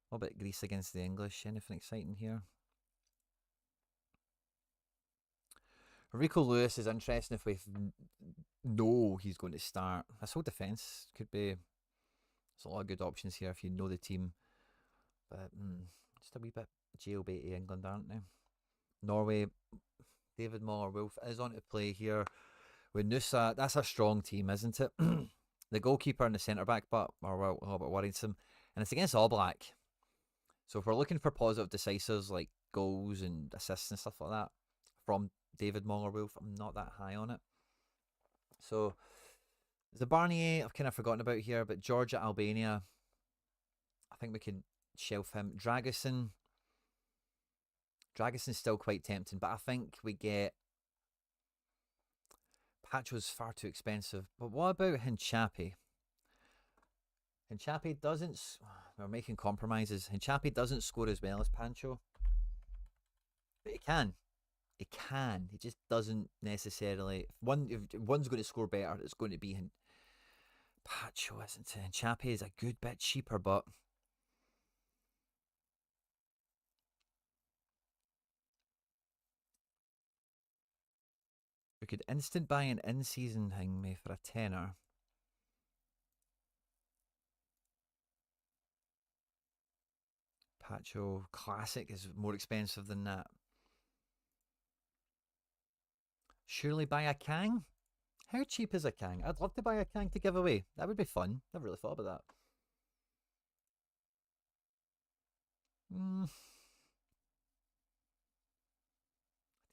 What about Greece against the English? Anything exciting here? Rico Lewis is interesting if we know he's going to start. This whole defence could be. There's a lot of good options here if you know the team. But just a wee bit jailbaity England, aren't they? Norway, David Muller Wolf is on to play here with Nusa. That's a strong team, isn't it? The goalkeeper and the centre back, but are a little bit worrisome. And it's against All Black. So if we're looking for positive decisives like goals and assists and stuff like that from David Muller Wolf, I'm not that high on it. So the Barnier I've kind of forgotten about here, but Georgia, Albania, I think we can shelf him. Dragusin. Dragusin's still quite tempting, but I think we get. Pacho's far too expensive. But what about Hinchapi? Hinchapi doesn't. We're making compromises. Hinchapi doesn't score as well as Pancho. But he can. He can. He just doesn't necessarily. If one's going to score better, it's going to be Pacho, isn't it? Hinchapi is a good bit cheaper, but. We could instant buy an in-season thing, me for a tenner. Pacho Classic is more expensive than that. Surely buy a Kang? How cheap is a Kang? I'd love to buy a Kang to give away. That would be fun. Never really thought about that.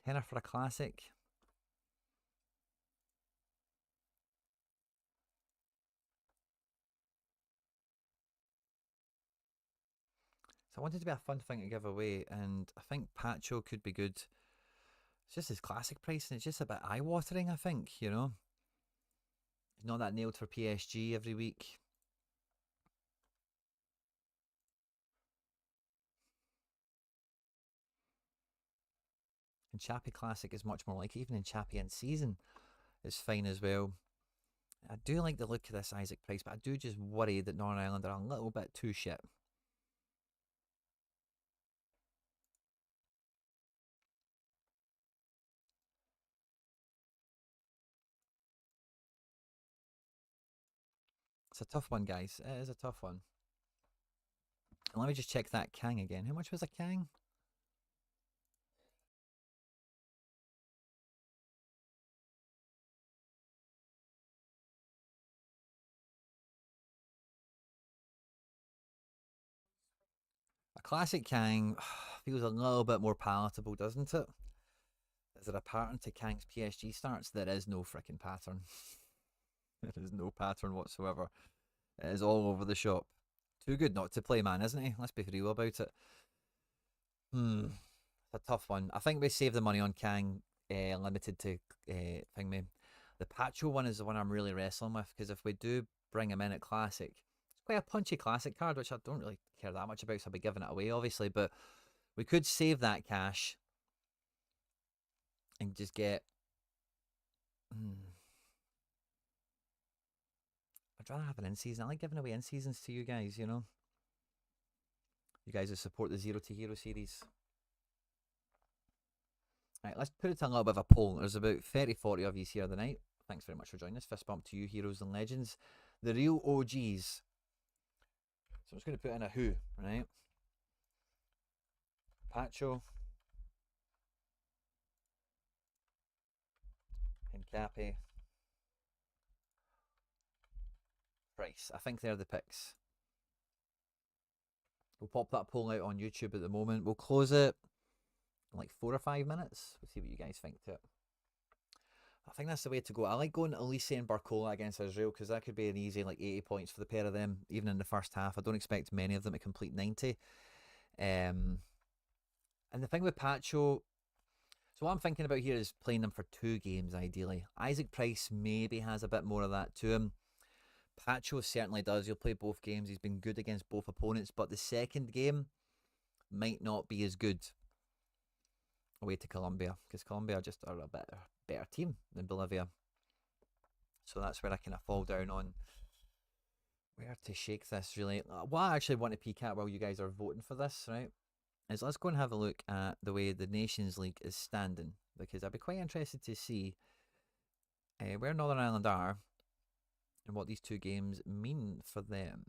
Tenner for a Classic. So I wanted to be a fun thing to give away, and I think Pacho could be good. It's just his classic price, and it's just a bit eye-watering, I think, you know? He's not that nailed for PSG every week. And Chappie Classic is much more like, even in Chappie in season is fine as well. I do like the look of this Isaac Price, but I do just worry that Northern Ireland are a little bit too shit. It's a tough one, guys. It is a tough one. Let me just check that Kang again. How much was a Kang? A classic Kang feels a little bit more palatable, doesn't it? Is there a pattern to Kang's PSG starts? There is no freaking pattern. There is no pattern whatsoever. It is all over the shop. Too good not to play, man, isn't he? Let's be real about it. It's a tough one. I think we save the money on Kang, limited to thing me. The Pacho one is the one I'm really wrestling with because if we do bring him in at Classic, it's quite a punchy Classic card, which I don't really care that much about, so I'll be giving it away, obviously. But we could save that cash and just get. I'd rather have an in season. I like giving away in seasons to you guys, you know? You guys who support the Zero to Hero series. Right, let's put it to a little bit of a poll. There's about 30, 40 of you here tonight. Thanks very much for joining us. Fist bump to you, heroes and legends. The real OGs. So I'm just going to put in a who, right? Pacho. Hincapi. Price. I think they're the picks. We'll pop that poll out on YouTube at the moment. We'll close it in like 4 or 5 minutes. We'll see what you guys think to it. I think that's the way to go. I like going Elise and Barcola against Israel because that could be an easy like 80 points for the pair of them, even in the first half. I don't expect many of them to complete 90. And the thing with Pacho, so what I'm thinking about here is playing them for 2 games ideally. Isaac Price maybe has a bit more of that to him. Pacho certainly does. He'll play both games. He's been good against both opponents, but the second game might not be as good away to Colombia because Colombia just are a better team than Bolivia. So that's where I kind of fall down on where to shake this really. What I actually want to peek at while you guys are voting for this, right, is let's go and have a look at the way the Nations League is standing because I'd be quite interested to see where Northern Ireland are and what these 2 games mean for them.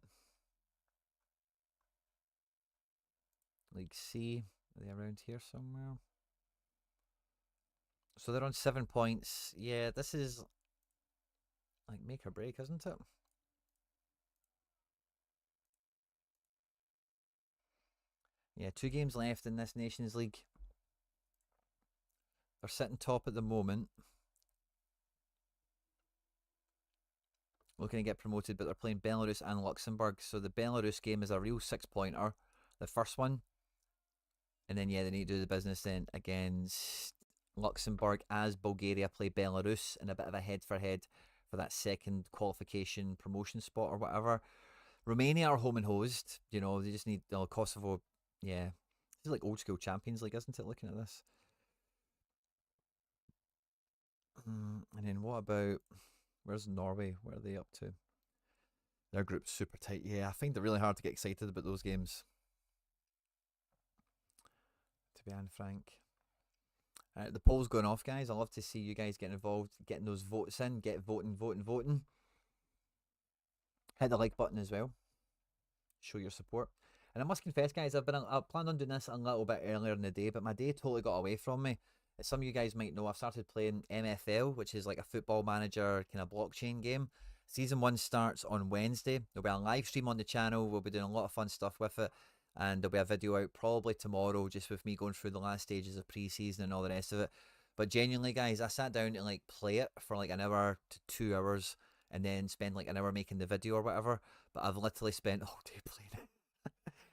League C, are they around here somewhere? So they're on 7 points. Yeah, this is like make or break, isn't it? Yeah, 2 games left in this Nations League. They're sitting top at the moment. Looking to get promoted, but they're playing Belarus and Luxembourg. So the Belarus game is a real 6-pointer, the first one. And then, yeah, they need to do the business then against Luxembourg as Bulgaria play Belarus in a bit of a head-for-head for that second qualification promotion spot or whatever. Romania are home and host. You know, they just need Kosovo. Yeah. This is like old school Champions League, isn't it, looking at this? And then what about, where's Norway? Where are they up to? Their group's super tight. Yeah, I find it really hard to get excited about those games, to be frank. The poll's going off, guys. I love to see you guys getting involved, getting those votes in, get voting, voting, voting. Hit the like button as well. Show your support. And I must confess, guys, I planned on doing this a little bit earlier in the day, but my day totally got away from me. As some of you guys might know, I've started playing MFL, which is like a football manager kind of blockchain game. Season 1 starts on Wednesday. There'll be a live stream on the channel. We'll be doing a lot of fun stuff with it. And there'll be a video out probably tomorrow just with me going through the last stages of pre-season and all the rest of it. But genuinely, guys, I sat down and like play it for like an hour to 2 hours and then spend like an hour making the video or whatever. But I've literally spent all day playing it.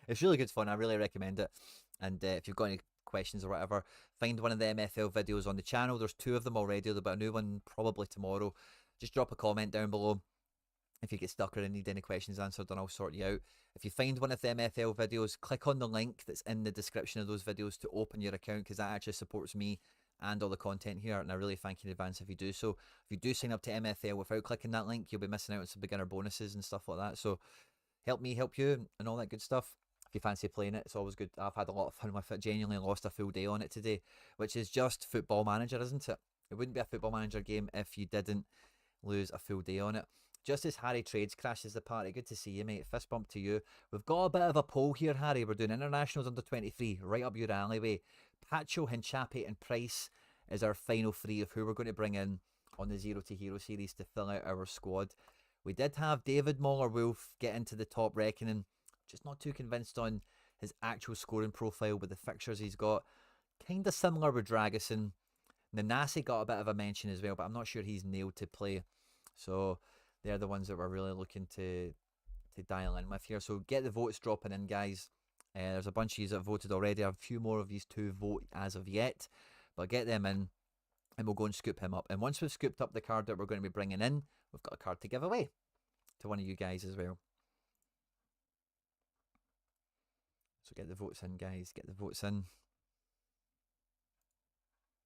It's really good fun. I really recommend it. And if you've got any questions or whatever, find one of the MFL videos on the channel. There's 2 of them already. There'll be a new one probably tomorrow. Just drop a comment down below if you get stuck or need any questions answered, and I'll sort you out. If you find one of the MFL videos, click on the link that's in the description of those videos to open your account because that actually supports me and all the content here, and I really thank you in advance if you do so. If you do sign up to MFL without clicking that link, you'll be missing out on some beginner bonuses and stuff like that. So help me help you and all that good stuff. If you fancy playing it, it's always good. I've had a lot of fun with it. Genuinely lost a full day on it today, which is just Football Manager, isn't it? It wouldn't be a Football Manager game if you didn't lose a full day on it. Just as Harry Trades crashes the party, good to see you, mate. Fist bump to you. We've got a bit of a poll here, Harry. We're doing internationals under 23, right up your alleyway. Pacho, Hinchapi, and Price is our final three of who we're going to bring in on the Zero to Hero series to fill out our squad. We did have David Moller-Wolf get into the top reckoning. Just not too convinced on his actual scoring profile with the fixtures he's got. Kind of similar with Dragusin. Nanasi got a bit of a mention as well, but I'm not sure he's nailed to play. So they're the ones that we're really looking to dial in with here. So get the votes dropping in, guys. There's a bunch of you that have voted already. A few more of these to vote as of yet. But get them in and we'll go and scoop him up. And once we've scooped up the card that we're going to be bringing in, we've got a card to give away to one of you guys as well. So get the votes in, guys. Get the votes in.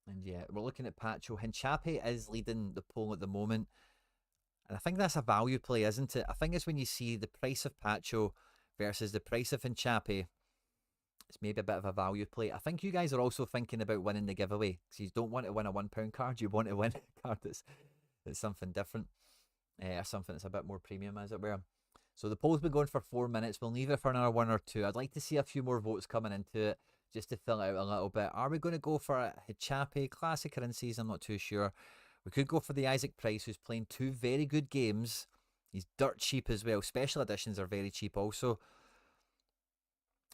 And yeah, we're looking at Pacho. Hinchapi is leading the poll at the moment. And I think that's a value play, isn't it? I think it's when you see the price of Pacho versus the price of Hinchapi, it's maybe a bit of a value play. I think you guys are also thinking about winning the giveaway. Because you don't want to win a £1 card. You want to win a card that's something different. Or something that's a bit more premium, as it were. So the poll's been going for 4 minutes. We'll leave it for another 1 or 2. I'd like to see a few more votes coming into it, just to fill it out a little bit. Are we going to go for a Hinchapi, classic currencies? I'm not too sure. We could go for the Isaac Price, who's playing 2 very good games. He's dirt cheap as well. Special editions are very cheap also.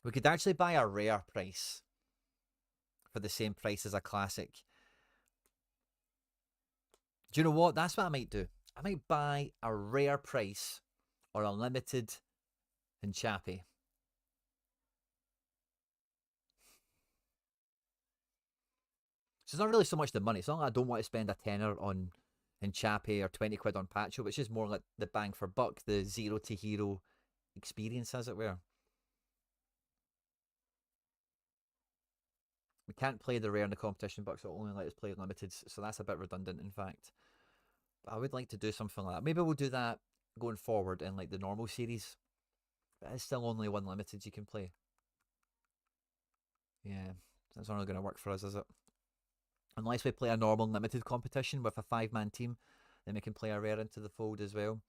We could actually buy a rare Price for the same price as a classic. Do you know what? That's what I might do. I might buy a rare Price or a limited Hinchapi. So it's not really so much the money. It's not like I don't want to spend a tenner on Hinchapi or 20 quid on Pacho. It's just more like the bang for buck, the Zero to Hero experience, as it were. We can't play the rare in the competition box, it'll only let us play limited, so that's a bit redundant, in fact. But I would like to do something like that. Maybe we'll do that going forward in like the normal series. But it's still only 1 limited you can play. Yeah, that's not really going to work for us, is it? Unless we play a normal limited competition with a 5-man team, then we can play a rare into the fold as well.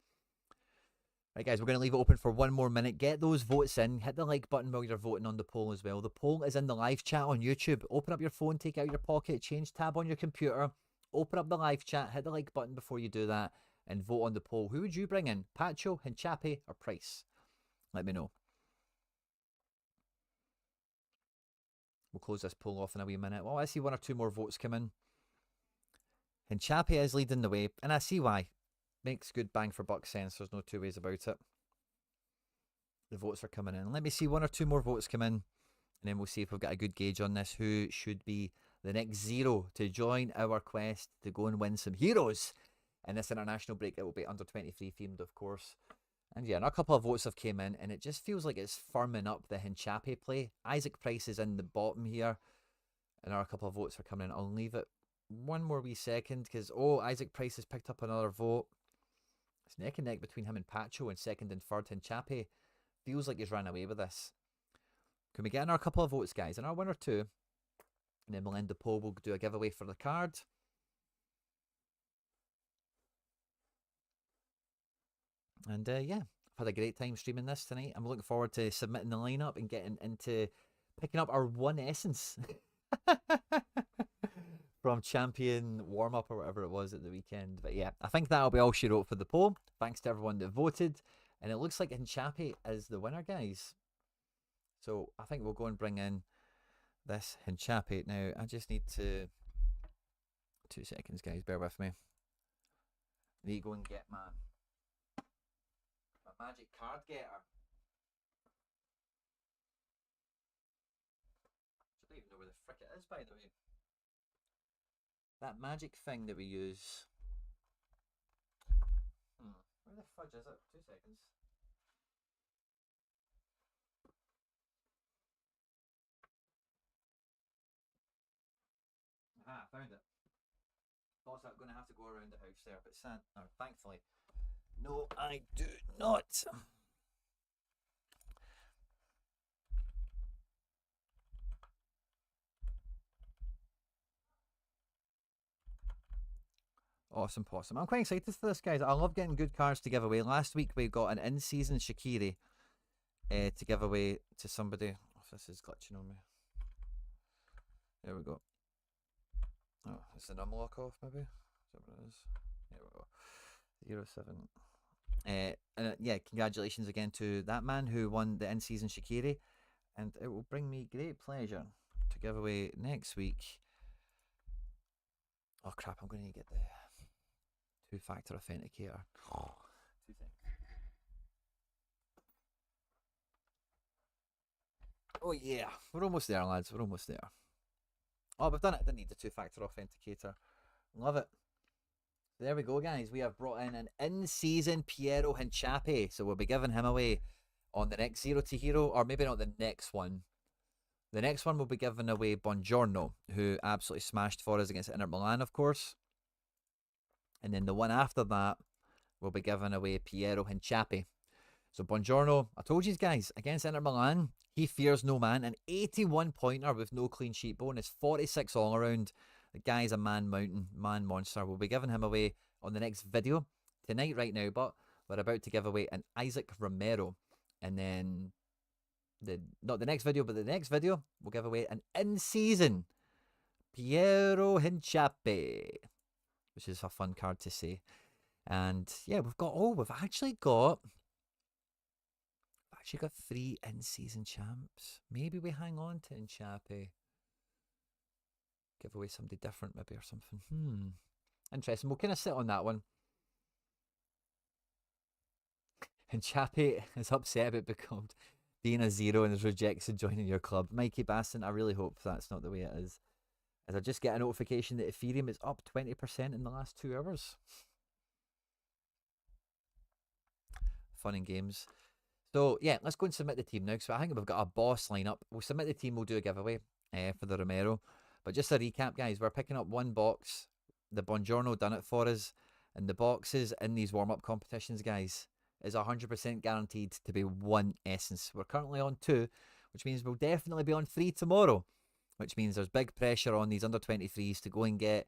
Right, guys, we're going to leave it open for 1 more minute. Get those votes in. Hit the like button while you're voting on the poll as well. The poll is in the live chat on YouTube. Open up your phone, take it out your pocket, change tab on your computer, open up the live chat, hit the like button before you do that, and vote on the poll. Who would you bring in? Pacho, Hinchapi, or Price? Let me know. We'll close this poll off in a wee minute. Well, I see 1 or 2 more votes come in. Hinchapi is leading the way, and I see why. Makes good bang for buck sense. There's no 2 ways about it. The votes are coming in. Let me see 1 or 2 more votes come in, and then we'll see if we've got a good gauge on this. Who should be the next Zero to join our quest to go and win some heroes in this international break? It will be under 23 themed, of course. And yeah, and a couple of votes have came in, and it just feels like it's firming up the Hinchapi play. Isaac Price is in the bottom here, and a couple of votes are coming in. I'll leave it 1 more wee second, because, Isaac Price has picked up another vote. It's neck and neck between him and Pacho, and second and third. Hinchapi feels like he's ran away with this. Can we get another couple of votes, guys? Another 1 or 2, and then we'll end the poll. We'll do a giveaway for the card. And yeah, I've had a great time streaming this tonight. I'm looking forward to submitting the lineup and getting into picking up our 1 essence from champion warm-up or whatever it was at the weekend. But yeah, I think that'll be all she wrote for the poll. Thanks to everyone that voted. And it looks like Hinchapi is the winner, guys. So I think we'll go and bring in this Hinchapi. Now, I just need to... 2 seconds, guys. Bear with me. I need to go and get my magic card getter. I don't even know where the frick it is, by the way. That magic thing that we use. Where the fudge is it? 2 seconds. Aha, I found it. Thought I was going to have to go around the house there, but thankfully, no, I do not. Awesome possum. I'm quite excited for this, guys. I love getting good cards to give away. Last week we got an in-season Shaqiri to give away to somebody. Oh, this is glitching on me. There we go. Oh, is the numlock off maybe? Is that what it is? There we go. 07. And yeah, congratulations again to that man who won the in-season Shaqiri. And it will bring me great pleasure to give away next week. Oh crap, I'm going to get the two-factor authenticator. Two things. Oh yeah, we're almost there, lads. We're almost there. Oh, we've done it. Didn't need the two-factor authenticator. Love it. There we go, guys. We have brought in an in-season Piero Hinchapi. So we'll be giving him away on the next Zero to Hero, or maybe not the next one. The next one will be giving away Buongiorno, who absolutely smashed for us against Inter Milan, of course. And then the one after that will be giving away Piero Hinchapi. So Buongiorno, I told you guys, against Inter Milan, he fears no man. An 81 pointer with no clean sheet bonus, 46 all around. The guy's a man mountain, man monster. We'll be giving him away on the next video tonight, right now. But we're about to give away an Isaac Romero. And then, not the next video, but the next video, we'll give away an in-season Piero Hinchapi, which is a fun card to say. And yeah, we've actually got 3 in-season champs. Maybe we hang on to Hinchapi. Give away somebody different maybe or something. Interesting. We'll kind of sit on that one. Hinchapi is upset about being a 0 and is rejected joining your club. Mikey Baston, I really hope that's not the way it is. As I just get a notification that Ethereum is up 20% in the last 2 hours. Fun and games. So yeah, let's go and submit the team now. So I think we've got a boss lineup. We'll submit the team, we'll do a giveaway for the Romero. But just a recap, guys, we're picking up one box. The Buongiorno done it for us. And the boxes in these warm-up competitions, guys, is 100% guaranteed to be 1 essence. We're currently on 2, which means we'll definitely be on 3 tomorrow. Which means there's big pressure on these under-23s to go and get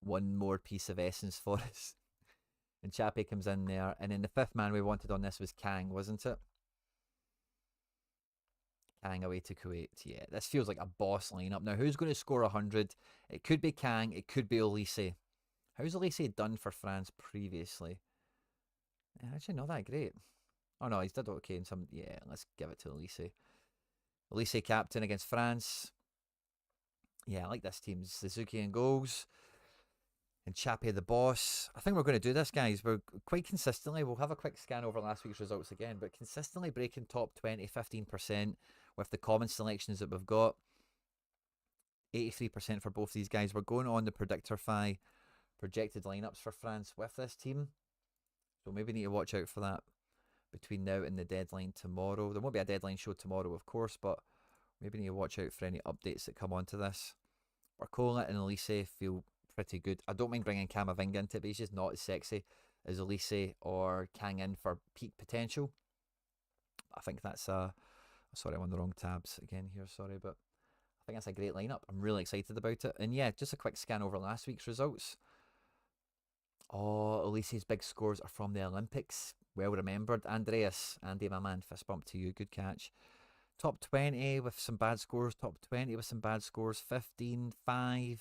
1 more piece of essence for us. And Chappie comes in there. And then the 5th man we wanted on this was Kang, wasn't it? Kang away to Kuwait. Yeah, this feels like a boss lineup. Now, who's going to score 100? It could be Kang. It could be Elise. How's Elise done for France previously? Actually, not that great. Oh, no, he's did okay in some... Yeah, let's give it to Elise. Elise captain against France. Yeah, I like this team. Suzuki in goals. And Chappie the boss. I think we're going to do this, guys. We're quite consistently... We'll have a quick scan over last week's results again, but consistently breaking top 20, 15% with the common selections that we've got. 83% for both these guys. We're going on the Predictorify projected lineups for France with this team. So maybe need to watch out for that between now and the deadline tomorrow. There won't be a deadline show tomorrow, of course, but maybe need to watch out for any updates that come onto this. Barcola and Elise feel pretty good. I don't mind bringing Camavinga into it, but he's just not as sexy as Elise or Kang in for peak potential. I think that's sorry, I'm on the wrong tabs again here, sorry, but I think that's a great lineup. I'm really excited about it. And yeah, just a quick scan over last week's results. Oh, Elise's big scores are from the Olympics. Well remembered. Andreas, Andy, my man, fist bump to you. Good catch. Top 20 with some bad scores. Top 20 with some bad scores. 15, 5,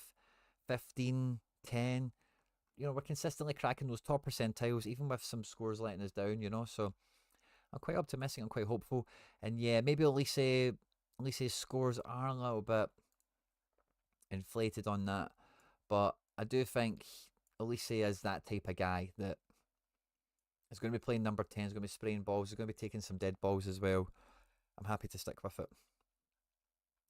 15, 10. You know, we're consistently cracking those top percentiles, even with some scores letting us down, you know. So I'm quite optimistic. I'm quite hopeful. And yeah, maybe Elise's scores are a little bit inflated on that. But I do think Elise is that type of guy that is going to be playing number 10, is going to be spraying balls, is going to be taking some dead balls as well. I'm happy to stick with it.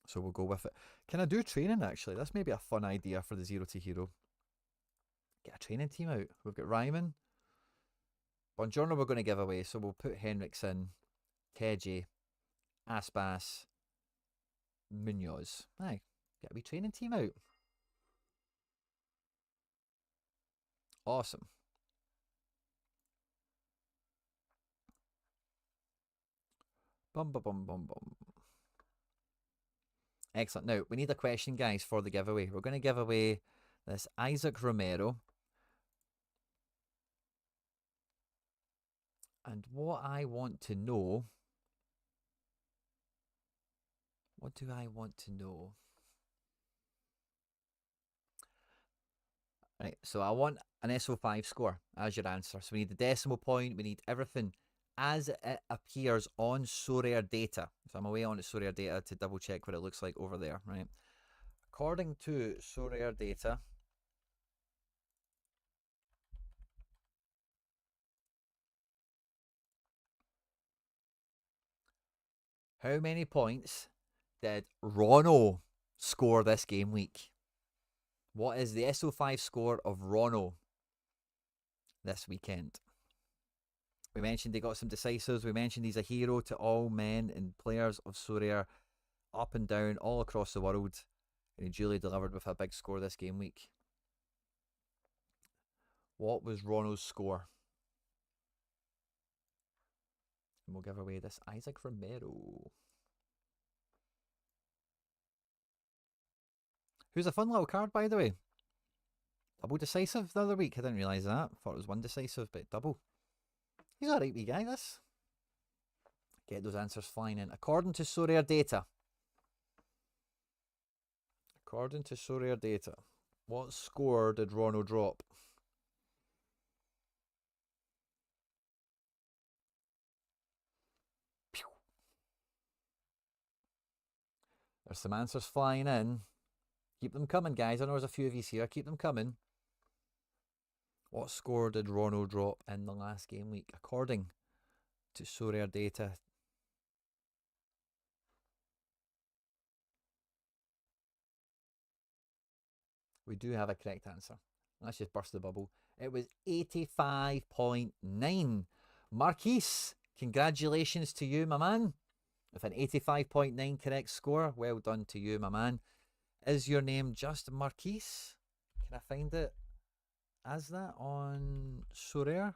So we'll go with it. Can I do training, actually? That's maybe a fun idea for the Zero to Hero. Get a training team out. We've got Ryman. Buongiorno we're going to give away, so we'll put Henriks in, Teji, Aspas, Munoz. Aye, get a wee training team out. Awesome. Bum, bum, bum, bum, bum. Excellent. Now, we need a question, guys, for the giveaway. We're going to give away this Isaac Romero. And what I want to know, what do I want to know? Right, so I want an SO5 score as your answer. So we need the decimal point, we need everything as it appears on Sorare data. So I'm away on Sorare data to double check what it looks like over there, right? According to Sorare data, how many points did Rono score this game week? What is the SO5 score of Rono this weekend? We mentioned they got some decisives. We mentioned he's a hero to all men and players of Sorare up and down all across the world. And he duly delivered with a big score this game week. What was Rono's score? And we'll give away this Isaac Romero. Who's a fun little card, by the way. Double decisive the other week. I didn't realise that. Thought it was one decisive, but double. He's a right wee guy, this. Get those answers flying in. According to Sorare data. According to Sorare data. What score did Rono drop? There's some answers flying in. Keep them coming, guys. I know there's a few of you here. Keep them coming. What score did Rono drop in the last game week, according to Sorare data? We do have a correct answer. Let's just burst the bubble. It was 85.9. Marquise, congratulations to you, my man. With an 85.9 correct score. Well done to you, my man. Is your name just Marquise? Can I find it as that on Sorare?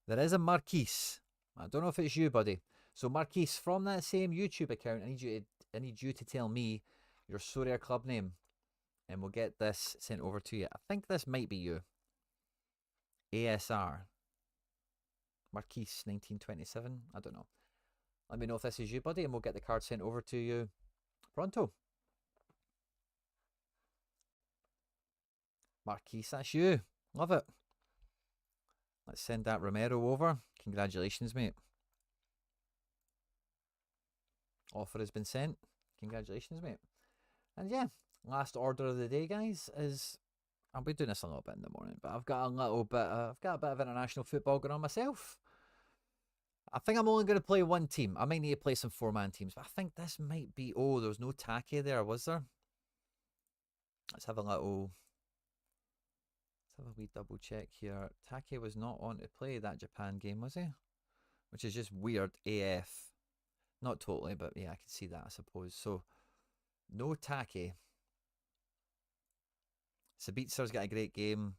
There is a Marquise. I don't know if it's you, buddy. So Marquise, from that same YouTube account, I need you to tell me your Sorare club name, and we'll get this sent over to you. I think this might be you. ASR. Marquise 1927. I don't know. Let me know if this is you, buddy, and we'll get the card sent over to you pronto. Marquise, that's you. Love it. Let's send that Romero over. Congratulations, mate. Offer has been sent. Congratulations, mate. And yeah, last order of the day, guys, is I'll be doing this a little bit in the morning, but I've got a bit of international football going on myself. I think I'm only going to play one team. I might need to play some 4-man teams, but I think this might be. Oh, there was no Take there, was there? Let's have a wee double check here. Take was not on to play that Japan game, was he? Which is just weird AF. Not totally, but yeah, I can see that, I suppose. So, no Take. Sabitzer's got a great game.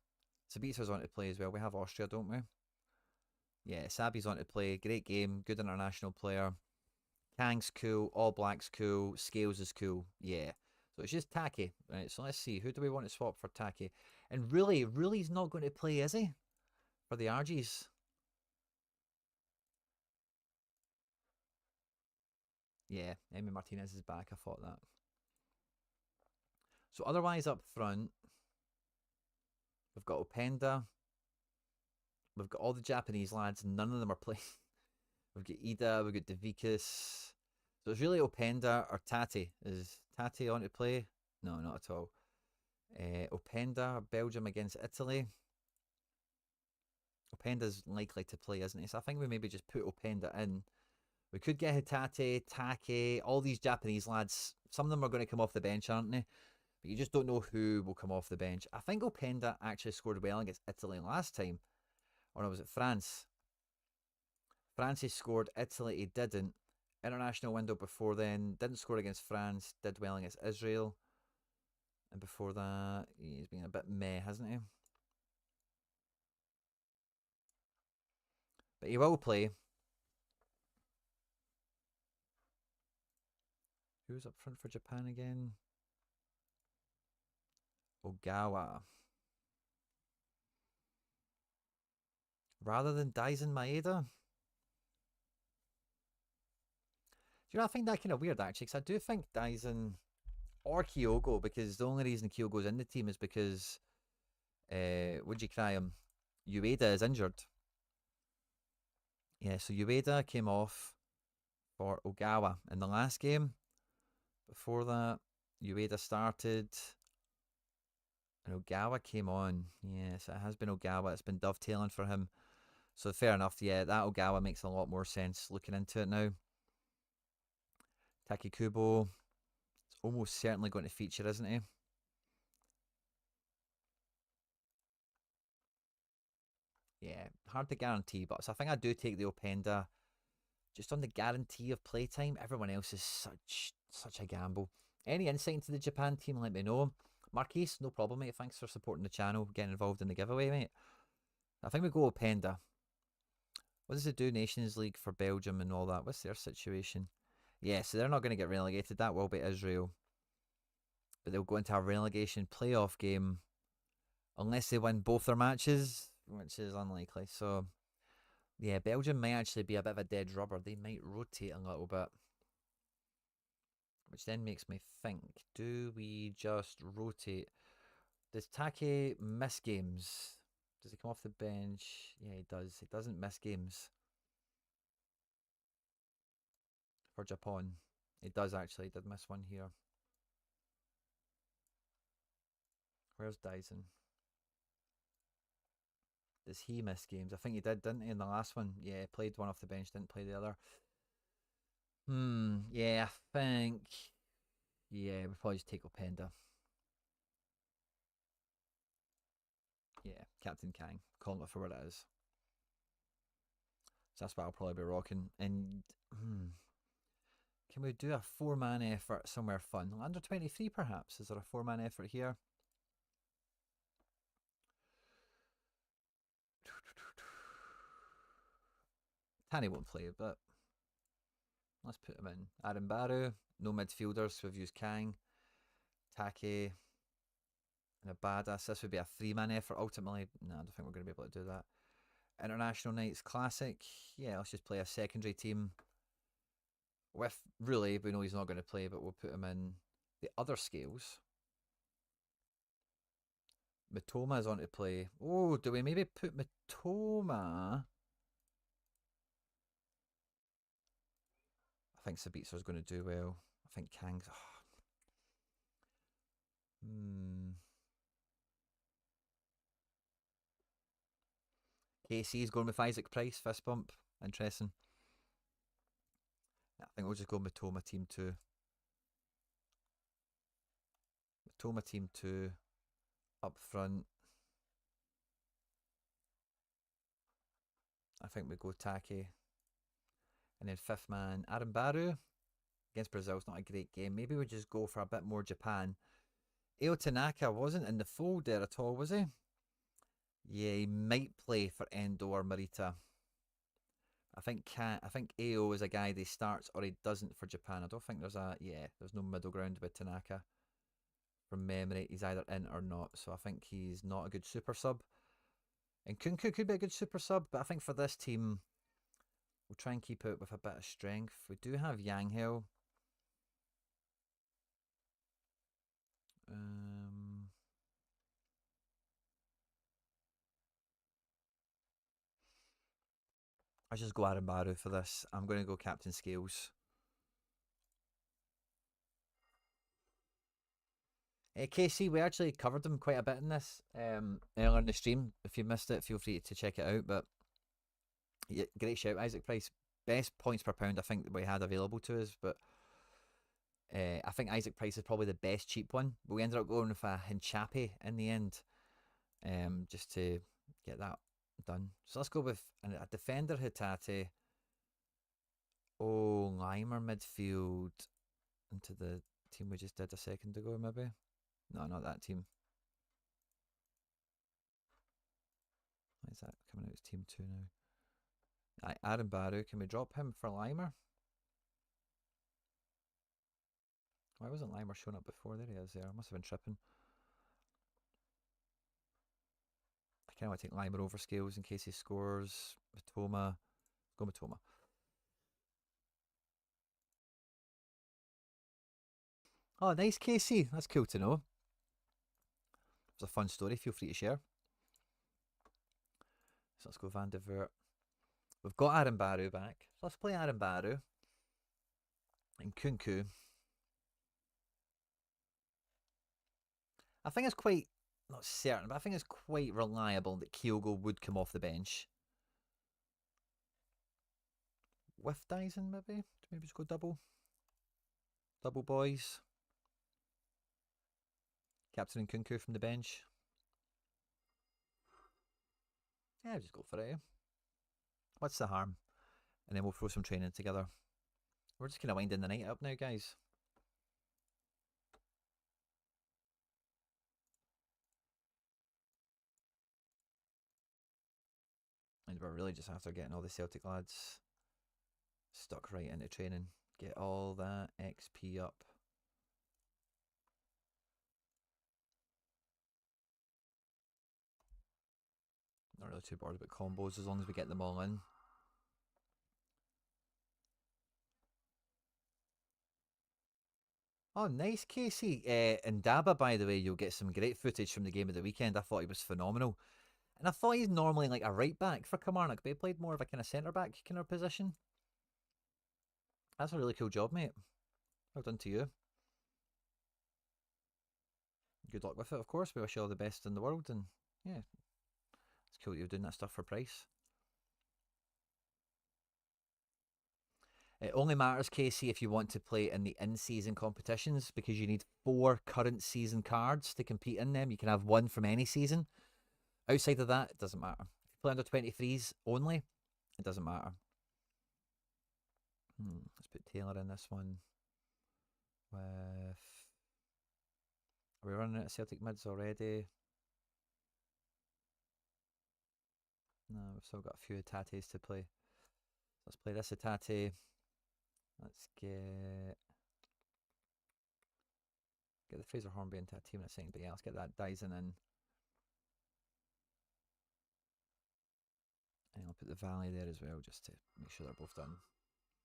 Sabitzer's on to play as well. We have Austria, don't we? Yeah, Sabi's on to play. Great game. Good international player. Kang's cool. All Black's cool. Scales is cool. Yeah. So it's just Take. Right, so let's see. Who do we want to swap for Take? And really, he's not going to play, is he? For the RGs. Yeah, Emi Martinez is back. I thought that. So otherwise up front, we've got Openda. We've got all the Japanese lads. None of them are playing. We've got Ida. We've got Devikas. So it's really Openda or Tati. Is Tati on to play? No, not at all. Openda, Belgium against Italy. Openda's likely to play, isn't he? So I think we maybe just put Openda in. We could get Hitate, Take, all these Japanese lads. Some of them are going to come off the bench, aren't they? But you just don't know who will come off the bench. I think Openda actually scored well against Italy last time. Or was it France? France he scored, Italy he didn't. International window before then, didn't score against France, did well against Israel. And before that, he's been a bit meh, hasn't he? But he will play. Who's up front for Japan again? Ogawa. rather than Daisen Maeda. Do you know, I find that kind of weird actually, because I do think Daisen or Kyogo, because the only reason Kyogo's in the team is because, would you cry him? Ueda is injured. Yeah, so Ueda came off for Ogawa in the last game. Before that, Ueda started and Ogawa came on. Yes, it has been Ogawa. It's been dovetailing for him. So fair enough. Yeah, that Ogawa makes a lot more sense looking into it now. Takikubo is almost certainly going to feature, isn't he? Yeah, hard to guarantee, but so I think I do take the Openda just on the guarantee of playtime. Everyone else is such a gamble. Any insight into the Japan team, let me know. Marquise, no problem, mate. Thanks for supporting the channel, getting involved in the giveaway, mate. I think we go Openda. What does it do, Nations League for Belgium and all that? What's their situation? Yeah, so they're not going to get relegated. That will be Israel. But they'll go into a relegation playoff game unless they win both their matches, which is unlikely. So, yeah, Belgium might actually be a bit of a dead rubber. They might rotate a little bit. Which then makes me think, do we just rotate? Does Take miss games? Does he come off the bench? Yeah, he does. He doesn't miss games for Japan. He does actually. He did miss one here. Where's Dyson? Does he miss games? I think he did, didn't he, in the last one? Yeah, played one off the bench, didn't play the other. Yeah, I think. Yeah, we probably just take Openda. Yeah, Captain Kang. Calling it for what it is. So that's what I'll probably be rocking. And can we do a 4-man effort somewhere fun? Under 23, perhaps? Is there a 4-man effort here? Tanny won't play, but let's put him in. Aaron Barrow, no midfielders, so we've used Kang, Take, and a badass. This would be a 3-man effort ultimately. No, I don't think we're going to be able to do that. International Nights Classic. Yeah, let's just play a secondary team with, really, we know he's not going to play, but we'll put him in the other scales. Matoma is on to play. Oh, do we maybe put Matoma? I think Sabitzer going to do well. I think Kang's. KC's going with Isaac Price, fist bump. Interesting. I think we'll just go Matoma team 2. Matoma team 2 up front. I think we go Take. And then 5th man, Aaron Baru. Against Brazil, it's not a great game. Maybe we just go for a bit more Japan. Eo Tanaka wasn't in the fold there at all, was he? Yeah, he might play for Endo or Marita. I think Ao is a guy that starts or he doesn't for Japan. I don't think there's no middle ground with Tanaka. From memory, he's either in or not. So I think he's not a good super sub. And Kunku could be a good super sub, but I think for this team, we'll try and keep it with a bit of strength. We do have Yanghill. I just go Aaron Baru for this. I'm going to go Captain Scales. KC, we actually covered them quite a bit in this earlier in the stream. If you missed it, feel free to check it out. But yeah, great shout, Isaac Price. Best points per pound I think that we had available to us. But I think Isaac Price is probably the best cheap one. But we ended up going with a Hinchapi in the end, just to get that done. So let's go with a defender, Hitate. Oh, Limer midfield into the team we just did a second ago, maybe. No, not that team. Why is that coming out as team 2 now? Aaron Barrow, can we drop him for Limer? Why wasn't Limer showing up before? There he is there. I must have been tripping. kind of want to take Lima over Scales in case he scores. Matoma. Go Matoma. Oh, nice, KC. That's cool to know. It's a fun story. Feel free to share. So let's go Van de Voort. We've got Aaron Baru back. So let's play Aaron Baru and Kunku. I think it's quite, not certain, but I think it's quite reliable that Kyogo would come off the bench. With Dyson, maybe? Maybe just go double. Double boys. Captain and Kunku from the bench. Yeah, just go for it. What's the harm? And then we'll throw some training together. We're just kind of winding the night up now, guys. And we're really just after getting all the Celtic lads stuck right into training. Get all that XP up. Not really too bored about combos as long as we get them all in. Oh, nice, Casey. And Daba, by the way, you'll get some great footage from the game of the weekend. I thought he was phenomenal. And I thought he's normally like a right back for Kilmarnock, but he played more of a kind of centre back kind of position. That's a really cool job, mate. Well done to you. Good luck with it, of course. We wish you all the best in the world. And yeah, it's cool that you're doing that stuff for price. It only matters, Casey, if you want to play in the in-season competitions because you need 4 current season cards to compete in them. You can have 1 from any season. Outside of that, it doesn't matter. If you play under 23s only, it doesn't matter. Let's put Taylor in this one. With... Are we running out of Celtic mids already? No, we've still got a few Atates to play. Let's play this Atate. Let's get the Fraser Hornby into a team in a second. But yeah, let's get that Dyson in. And I'll put the Valley there as well, just to make sure they're both done.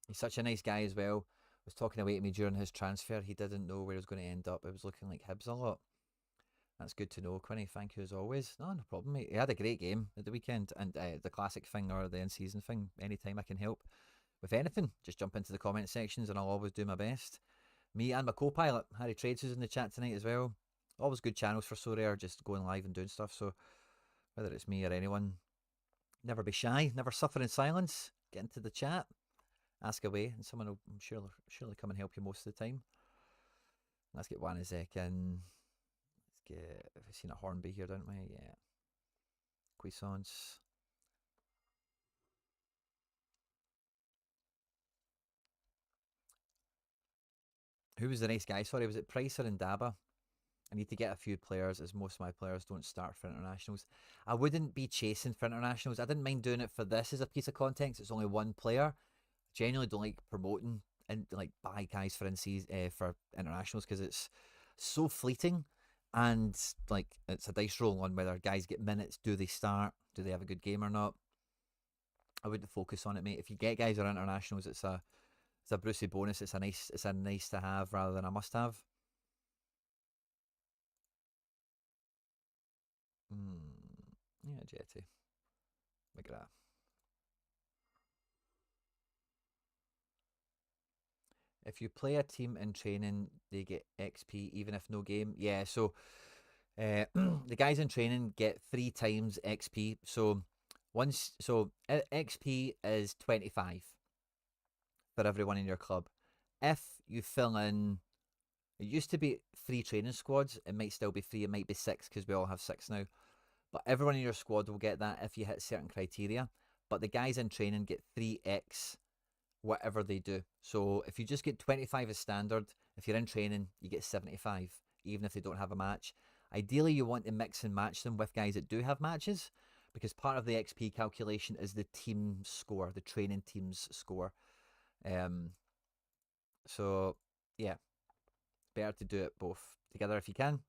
He's such a nice guy as well. Was talking away to me during his transfer. He didn't know where he was going to end up. It was looking like Hibs a lot. That's good to know, Quinny. Thank you as always. No problem, mate. He had a great game at the weekend, and the classic thing or the in-season thing, anytime I can help with anything, just jump into the comment sections and I'll always do my best. Me and my co-pilot, Harry Trades, who's in the chat tonight as well. Always good channels for Sorare, just going live and doing stuff. So whether it's me or anyone, never be shy, never suffer in silence. Get into the chat, ask away, and someone will surely come and help you most of the time. Let's get Wanizek in. Let's get, we've seen a Hornby here, don't we? Yeah. Cuisance. Who was the nice guy? Sorry, was it Pricer and Daba? I need to get a few players, as most of my players don't start for internationals. I wouldn't be chasing for internationals. I didn't mind doing it for this as a piece of content. It's only one player. I genuinely don't like promoting and like buy guys for for internationals because it's so fleeting, and like it's a dice roll on whether guys get minutes. Do they start? Do they have a good game or not? I wouldn't focus on it, mate. If you get guys on internationals, it's a Brucey bonus. It's a nice to have rather than a must have. Yeah, Jetty. McGrath. If you play a team in training, they get XP even if no game. Yeah, so the guys in training get 3 times XP. So XP is 25 for everyone in your club. If you fill in, it used to be 3 training squads. It might still be 3. It might be 6 because we all have 6 now. But everyone in your squad will get that if you hit certain criteria. But the guys in training get 3x whatever they do. So if you just get 25 as standard, if you're in training, you get 75, even if they don't have a match. Ideally, you want to mix and match them with guys that do have matches, because part of the XP calculation is the team score, the training team's score. So, yeah, better to do it both together if you can.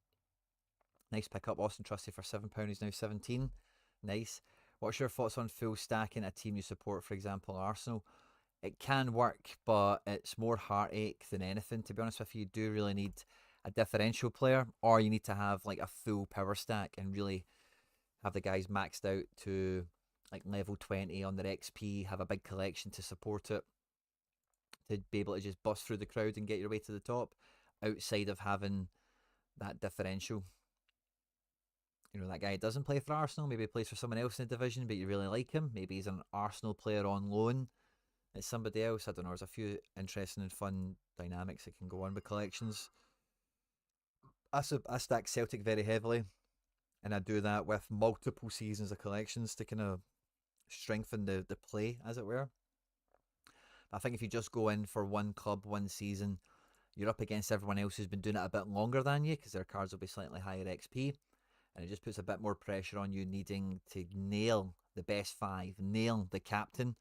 Nice pick up, Austin Trusty for £7. He's now 17. Nice. What's your thoughts on full stacking a team you support, for example, Arsenal? It can work, but it's more heartache than anything. To be honest with you, you do really need a differential player, or you need to have like a full power stack and really have the guys maxed out to like level 20 on their XP, have a big collection to support it, to be able to just bust through the crowd and get your way to the top outside of having that differential. You know, that guy doesn't play for Arsenal, maybe he plays for someone else in the division, but you really like him. Maybe he's an Arsenal player on loan. It's somebody else. I don't know. There's a few interesting and fun dynamics that can go on with collections. I stack Celtic very heavily, and I do that with multiple seasons of collections to kind of strengthen the play, as it were. I think if you just go in for one club, one season, you're up against everyone else who's been doing it a bit longer than you because their cards will be slightly higher XP. And it just puts a bit more pressure on you needing to nail the best five, nail the captain.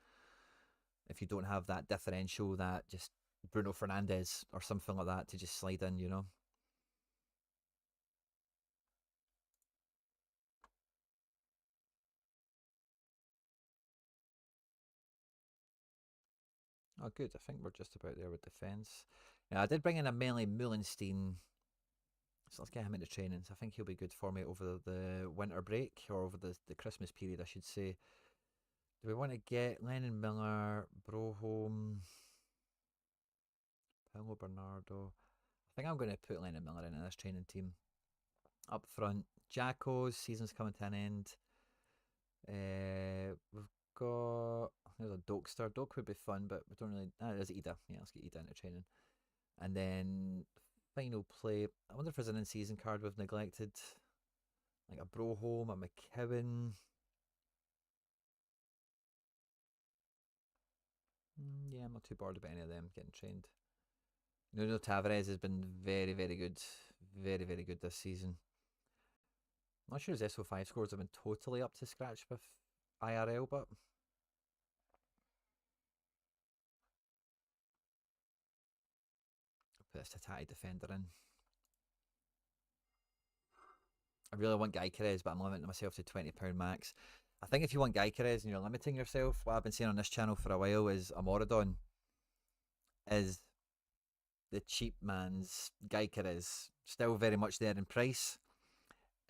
If you don't have that differential, that just Bruno Fernandes or something like that to just slide in, you know. Oh, good. I think we're just about there with defence. Now, I did bring in a Melee Mullenstein, so let's get him into training. So I think he'll be good for me over the winter break, or over the Christmas period, I should say. Do we want to get Lennon Miller, Broholm, Paulo Bernardo? I think I'm going to put Lennon Miller in this training team. Up front, Jacko's season's coming to an end. We've got, there's a Dokester. Dok would be fun, but we don't really. There's Ida. Yeah, let's get Ida into training. And then final play. I wonder if there's an in-season card we've neglected, like a Broholm, a McKeown. Yeah, I'm not too bored about any of them getting trained. Nuno Tavares has been very, very good. Very, very good this season. I'm not sure his SO5 scores have been totally up to scratch with IRL, but put this Tatati defender in. I really want Gykeres, but I'm limiting myself to £20 max. I think if you want Gykeres and you're limiting yourself, what I've been saying on this channel for a while is Amorodon is the cheap man's Gykeres. Still very much there in price.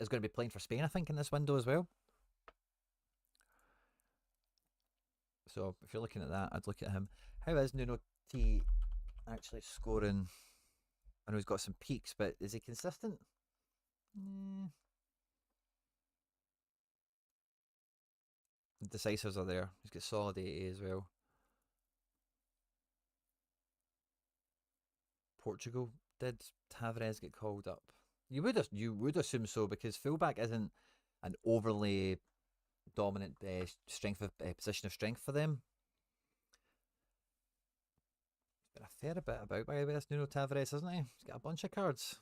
Is going to be playing for Spain, I think, in this window as well. So if you're looking at that, I'd look at him. How is Nuno T actually scoring? I know he's got some peaks, but is he consistent? The decisives are there. He's got solid 80 as well. Portugal, did Tavares get called up? You would assume so, because fullback isn't an overly dominant strength of position of strength for them. Been a fair bit about by the way, this Nuno Tavares, hasn't he? He's got a bunch of cards.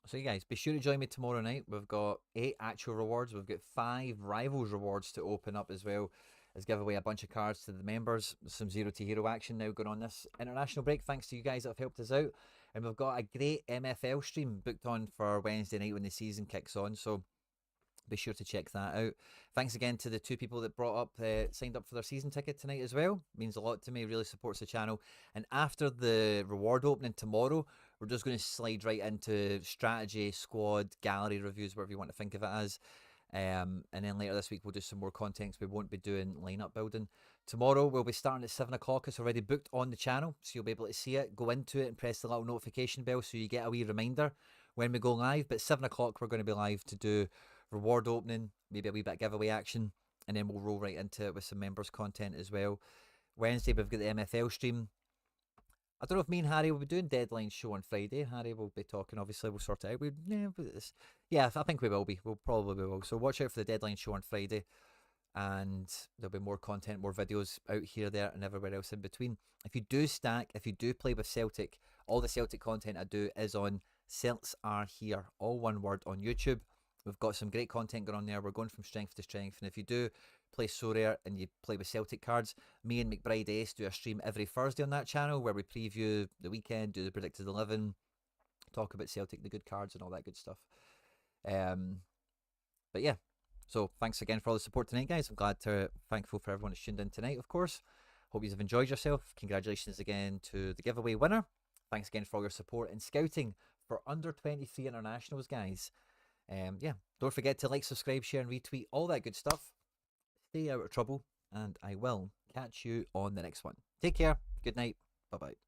So you guys, be sure to join me tomorrow night. We've got 8 actual rewards. We've got 5 rivals rewards to open up as well as give away a bunch of cards to the members. Some Zero to Hero action now going on this international break. Thanks to you guys that have helped us out. And we've got a great MFL stream booked on for Wednesday night when the season kicks on. So be sure to check that out. Thanks again to the 2 people that signed up for their season ticket tonight as well. Means a lot to me, really supports the channel. And after the reward opening tomorrow, we're just going to slide right into strategy, squad, gallery reviews, whatever you want to think of it as. And then later this week, we'll do some more content. We won't be doing lineup building. Tomorrow, we'll be starting at 7 o'clock. It's already booked on the channel, so you'll be able to see it. Go into it and press the little notification bell so you get a wee reminder when we go live. But 7 o'clock, we're going to be live to do reward opening, maybe a wee bit of giveaway action, and then we'll roll right into it with some members content as well. Wednesday, we've got the MFL stream. I don't know if me and Harry will be doing deadline show on Friday. Harry will be talking, obviously, we'll sort it out. Yeah, I think we will be. We'll probably will. So watch out for the deadline show on Friday. And there'll be more content, more videos out here, there, and everywhere else in between. If you do stack, if you do play with Celtic, all the Celtic content I do is on Celts Are Here, all one word, on YouTube. We've got some great content going on there. We're going from strength to strength. And if you do play Sorare and you play with Celtic cards, me and McBride Ace do a stream every Thursday on that channel where we preview the weekend, do the predicted 11, talk about Celtic, the good cards, and all that good stuff. But yeah, so thanks again for all the support tonight, guys. I'm thankful for everyone that's tuned in tonight, of course. Hope you've enjoyed yourself. Congratulations again to the giveaway winner. Thanks again for all your support in scouting for under 23 internationals, guys. Yeah, don't forget to like, subscribe, share, and retweet, all that good stuff. Stay out of trouble, and I will catch you on the next one. Take care. Good night. Bye-bye.